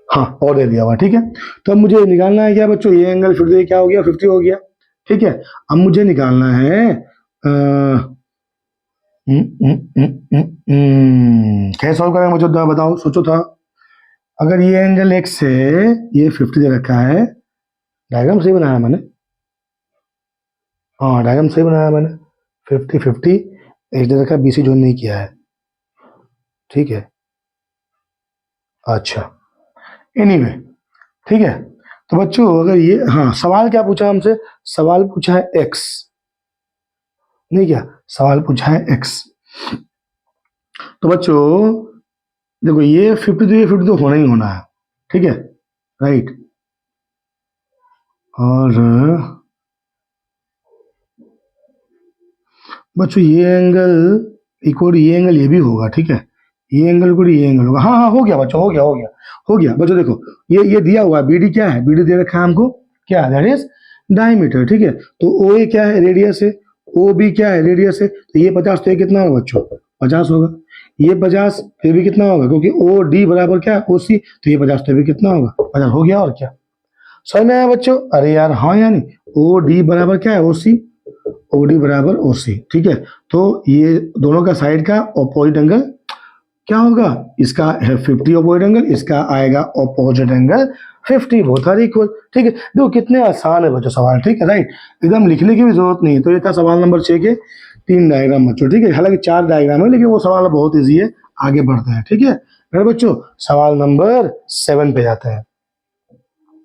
हाँ और दे दिया हुआ, ठीक है, तो अब मुझे निकालना है क्या बच्चों, ये एंगल 50 क्या हो गया, 50 हो गया। ठीक है, अब मुझे निकालना है कैसे सॉल्व करेंगे बच्चों, बताओ सोचो था, अगर ये एंगल एक्स है, ये 50 दे रखा है, डायग्राम सही बनाया मैंने, हाँ डायग्राम सही बनाया मैंने, 50 एक्स दे रखा है, बी सी ज्वाइन नहीं किया है। ठीक है, अच्छा, एनीवे ठीक है, तो बच्चों अगर ये, हाँ सवाल क्या पूछा हमसे, सवाल पूछा है एक्स, नहीं क्या, सवाल पूछा है एक्स, तो बच्चों देखो ये 50 तो होना ही होना है, ठीक है, राइट, और बच्चों ये एंगल इक्वल ये एंगल ये भी होगा, ठीक है, ये एंगल इक्वल ये एंगल होगा। हाँ हाँ हो गया बच्चों, हो गया बच्चों। देखो ये दिया हुआ है, बीडी क्या है, बीडी दे रखा है हमको, क्या दैट इज डायमीटर, ठीक है। तो ओ ए क्या है, रेडियस है, ओ बी क्या है, रेडियस है। तो ये 50 तो ये कितना होगा बच्चों, 50 होगा। ये 50 ये भी कितना होगा, क्योंकि ओ डी बराबर क्या है, ओ सी, तो ये 50 तो ये भी कितना होगा, 50 हो गया। और क्या समझ में आया बच्चों, अरे यार हाँ यानी ओ डी बराबर क्या है, ओ सी, ओ डी बराबर ओ सी, ठीक है। तो ये दोनों का साइड का ऑपोजिट एंगल क्या होगा, इसका है 50 ऑपोजिट एंगल, इसका आएगा opposite angle 50, both are equal, ठीक है। देखो कितने आसान है बच्चों सवाल, ठीक है, राइट, एकदम लिखने की भी जरूरत नहीं है। तो ये था सवाल नंबर 6 के 3 डायग्राम बच्चों, ठीक है। हालांकि 4 डायग्राम है, लेकिन वो सवाल बहुत ईजी है, आगे बढ़ते हैं, ठीक है। फिर बच्चों सवाल नंबर 7 पे जाते हैं,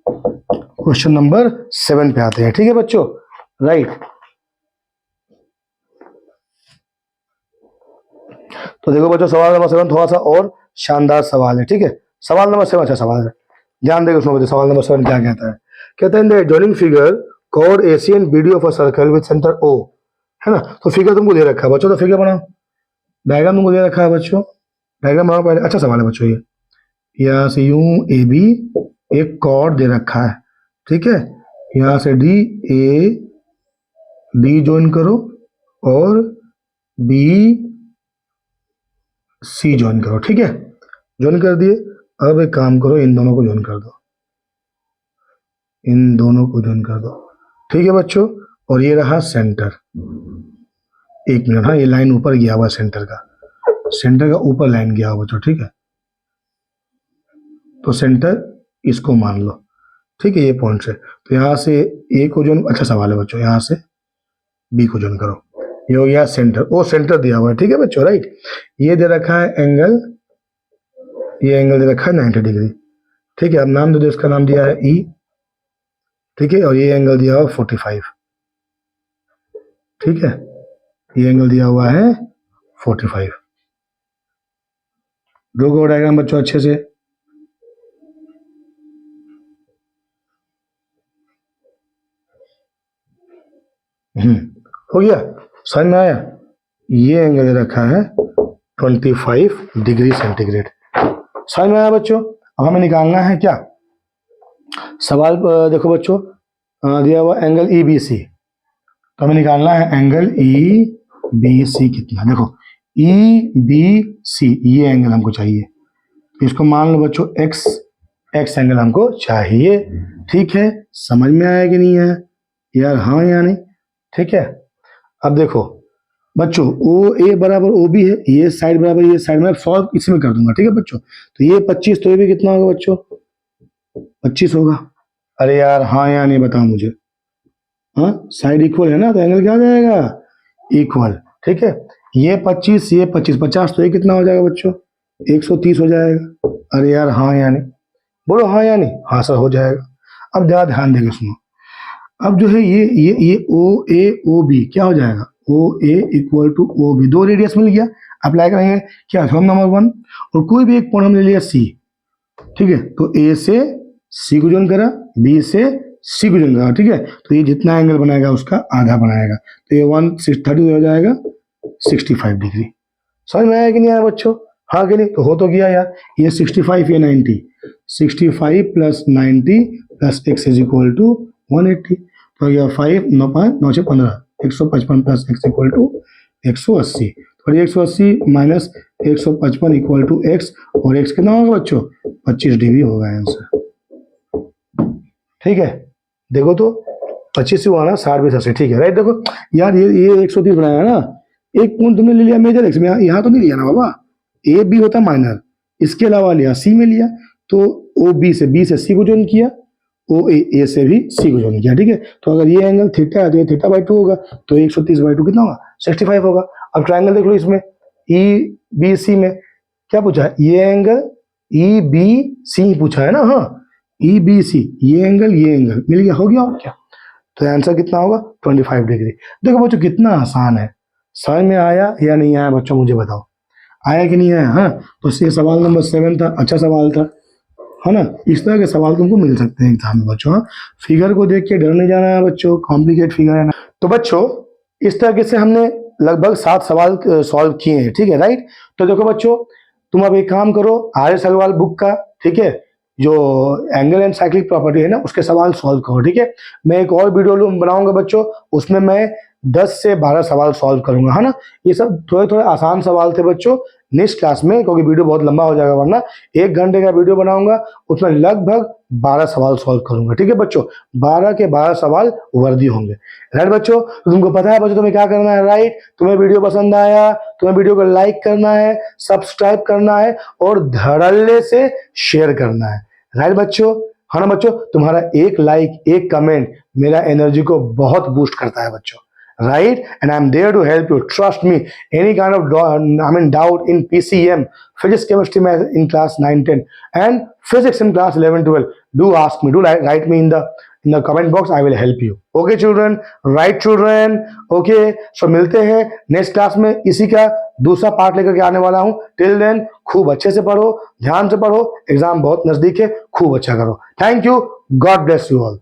क्वेश्चन नंबर 7 पे आते हैं, ठीक है बच्चों, राइट। तो देखो बच्चों सवाल नंबर 7 थोड़ा सा और शानदार सवाल है, ठीक है। सवाल नंबर 7 अच्छा सवाल है, ध्यान देगा उसमें। सवाल नंबर 7 क्या कहता है, कहता है इन द जॉइनिंग फिगर कोड AC and BD of a circle with centre O, है ना। तो फिगर तुमको दे रखा है बच्चों, तो फिगर बनाओ, डायग्राम तुमको दे रखा है बच्चों, डायग्राम बनाओ पहले। अच्छा सवाल है बच्चों ये, यहाँ से यूं ए बी एक कॉर्ड दे रखा है, ठीक है। यहाँ से डी ए डी ज्वाइन करो और बी सी ज्वाइन करो, ठीक है। ज्वाइन कर दिए, अब एक काम करो, इन दोनों को ज्वाइन कर दो, इन दोनों को ज्वाइन कर दो, ठीक है बच्चों। और ये रहा सेंटर, एक मिनट, हाँ ये लाइन ऊपर गया हुआ सेंटर का ऊपर लाइन गया हुआ बच्चों, ठीक है। तो सेंटर इसको मान लो, ठीक है, ये पॉइंट से। तो यहाँ से ए को ज्वाइन, अच्छा सवाल है बच्चों, यहाँ से बी को ज्वाइन करो, ये हो गया सेंटर, वो सेंटर दिया हुआ है, ठीक है बच्चों, राइट। ये दे रखा है एंगल, ये एंगल दे रखा है 90 डिग्री, ठीक है। अब नाम दे दो, इसका नाम दिया है ई, ठीक है। और ये एंगल दिया हुआ 45, ठीक है, ये एंगल दिया हुआ है 45। ड्रॉ करो डायग्राम बच्चों अच्छे से, हो गया, समझ में आया। ये एंगल दे रखा है 25 डिग्री सेंटीग्रेड, समझ में आया बच्चों। अब हमें निकालना है क्या, सवाल देखो बच्चों, दिया हुआ एंगल ई बी सी, तो हमें निकालना है एंगल ई बी सी कितना। देखो ई बी सी ये एंगल हमको चाहिए, तो इसको मान लो बच्चों एक्स, एक्स एंगल हमको चाहिए, ठीक है। समझ में आया कि नहीं है यार, हाँ या नहीं, ठीक है। अब देखो बच्चों ओ ए बराबर ओ बी है, ये साइड बराबर ये साइड, में सॉल्व इसी में कर दूंगा, ठीक है बच्चों। तो ये 25, तो ये भी कितना होगा बच्चों, 25 होगा। अरे यार हाँ या नहीं बताओ मुझे, हाँ साइड इक्वल है ना, तो एंगल क्या आ जाएगा, इक्वल, ठीक है। ये 25 ये 25, 50 तो ये कितना हो जाएगा बच्चों, 130 हो जाएगा। अरे यार हाँ या नहीं, बोलो हाँ या नहीं, हाँ सर हो जाएगा। अब ज़्यादा ध्यान देंगे सुनो, अब जो है ये ओ ए ओ बी क्या हो जाएगा, ओ ए इक्वल टू ओ बी, दो रेडियस मिल गया। अप्लाई करेंगे क्या, थ्योरम नंबर 1, और कोई भी एक पॉइंट हमने लिया सी, ठीक है। तो ए से सी को ज्वाइन करा, बी से सी को ज्वाइन करा, ठीक है। तो ये जितना एंगल बनाएगा उसका आधा बनाएगा, तो ये 130 हो जाएगा 65 डिग्री। समझ में आया कि नहीं आया बच्चों, हाँ कि नहीं, तो हो तो गया यार, ये 65 ये 90, 65 plus 90 plus x is equal to 180, तो यह 5 9 5 9 6 15, 155 प्लस एक्स इक्वल टू 180, और 180 माइनस 155 इक्वल टू एक्स, और एक्स कितना होगा बच्चों, 25 डिग्री होगा आंसर, ठीक है। देखो तो 25 से हुआ ना 60 20 80, ठीक है, राइट। देखो यार ये 130 बनाया ना, एक पॉइंट तुमने ले लिया मेजर एक्स में, यहाँ तो नहीं लिया ना बाबा, ए बी होता माइनर, इसके अलावा लिया सी में लिया, तो ओ बी से सी को ज्वाइन किया, ओ ए से भी सी को ज्वाइन किया, ठीक है। तो अगर ये एंगल थीटा है तो ये थीटा बाई 2 होगा, तो 130/2 कितना होगा, 65 होगा। अब ट्राइंगल देख लो, इसमें ई बी सी में क्या पूछा है, ये एंगल ई बी सी पूछा है ना, हाँ ई बी सी, ये एंगल मिल गया, हो गया, और क्या। तो आंसर कितना होगा 25 डिग्री। देखो बच्चों कितना आसान है, समझ में आया या नहीं आया बच्चों, मुझे बताओ, आया कि नहीं आया। हाँ तो ये सवाल नंबर 7 था, अच्छा सवाल था, है ना। इस तरह के सवाल तुमको मिल सकते हैं एग्जाम में बच्चों। हाँ फिगर को देख के डर नहीं जाना है बच्चों, कॉम्प्लिकेट फिगर है ना। तो बच्चों इस तरीके से हमने लगभग 7 सवाल सॉल्व किए हैं, ठीक है, राइट। तो देखो बच्चों, तुम अब एक काम करो, RS अग्रवाल बुक का, ठीक है, जो एंगल एंड साइक्लिक प्रॉपर्टी है ना, उसके सवाल सॉल्व करो, ठीक है। मैं एक और वीडियो बनाऊंगा बच्चों, उसमें मैं 10 से 12 सवाल सॉल्व करूंगा, है ना। ये सब थोड़े थोड़े आसान सवाल थे बच्चों। नेक्स्ट क्लास में, क्योंकि वीडियो बहुत लंबा हो जाएगा वरना, 1 घंटे का वीडियो बनाऊंगा, उसमें लगभग 12 सवाल सॉल्व करूंगा, ठीक है बच्चों। 12 के 12 सवाल वर्दी होंगे, राइट बच्चों। तो तुमको पता है बच्चों तुम्हें क्या करना है, राइट। तुम्हें वीडियो पसंद आया, तुम्हें वीडियो को लाइक करना है, सब्सक्राइब करना है और धड़ल्ले से शेयर करना है, राइट बच्चों। हाँ ना बच्चों, तुम्हारा एक लाइक, एक कमेंट मेरा एनर्जी को बहुत बूस्ट करता है बच्चों, right? And I'm there to help you. Trust me. Any kind of doubt in PCM, physics, chemistry, math in class 9, 10, and physics in class 11, 12. Do ask me. Do write me in the comment box. I will help you. Okay, children. Right, children. Okay. So मिलते हैं नेक्स्ट क्लास में, इसी का दूसरा पार्ट लेकर के आने वाला हूँ। टिल देन खूब अच्छे से पढ़ो, ध्यान से पढ़ो, एग्जाम बहुत नजदीक है, खूब अच्छा करो। Thank you, God bless you all.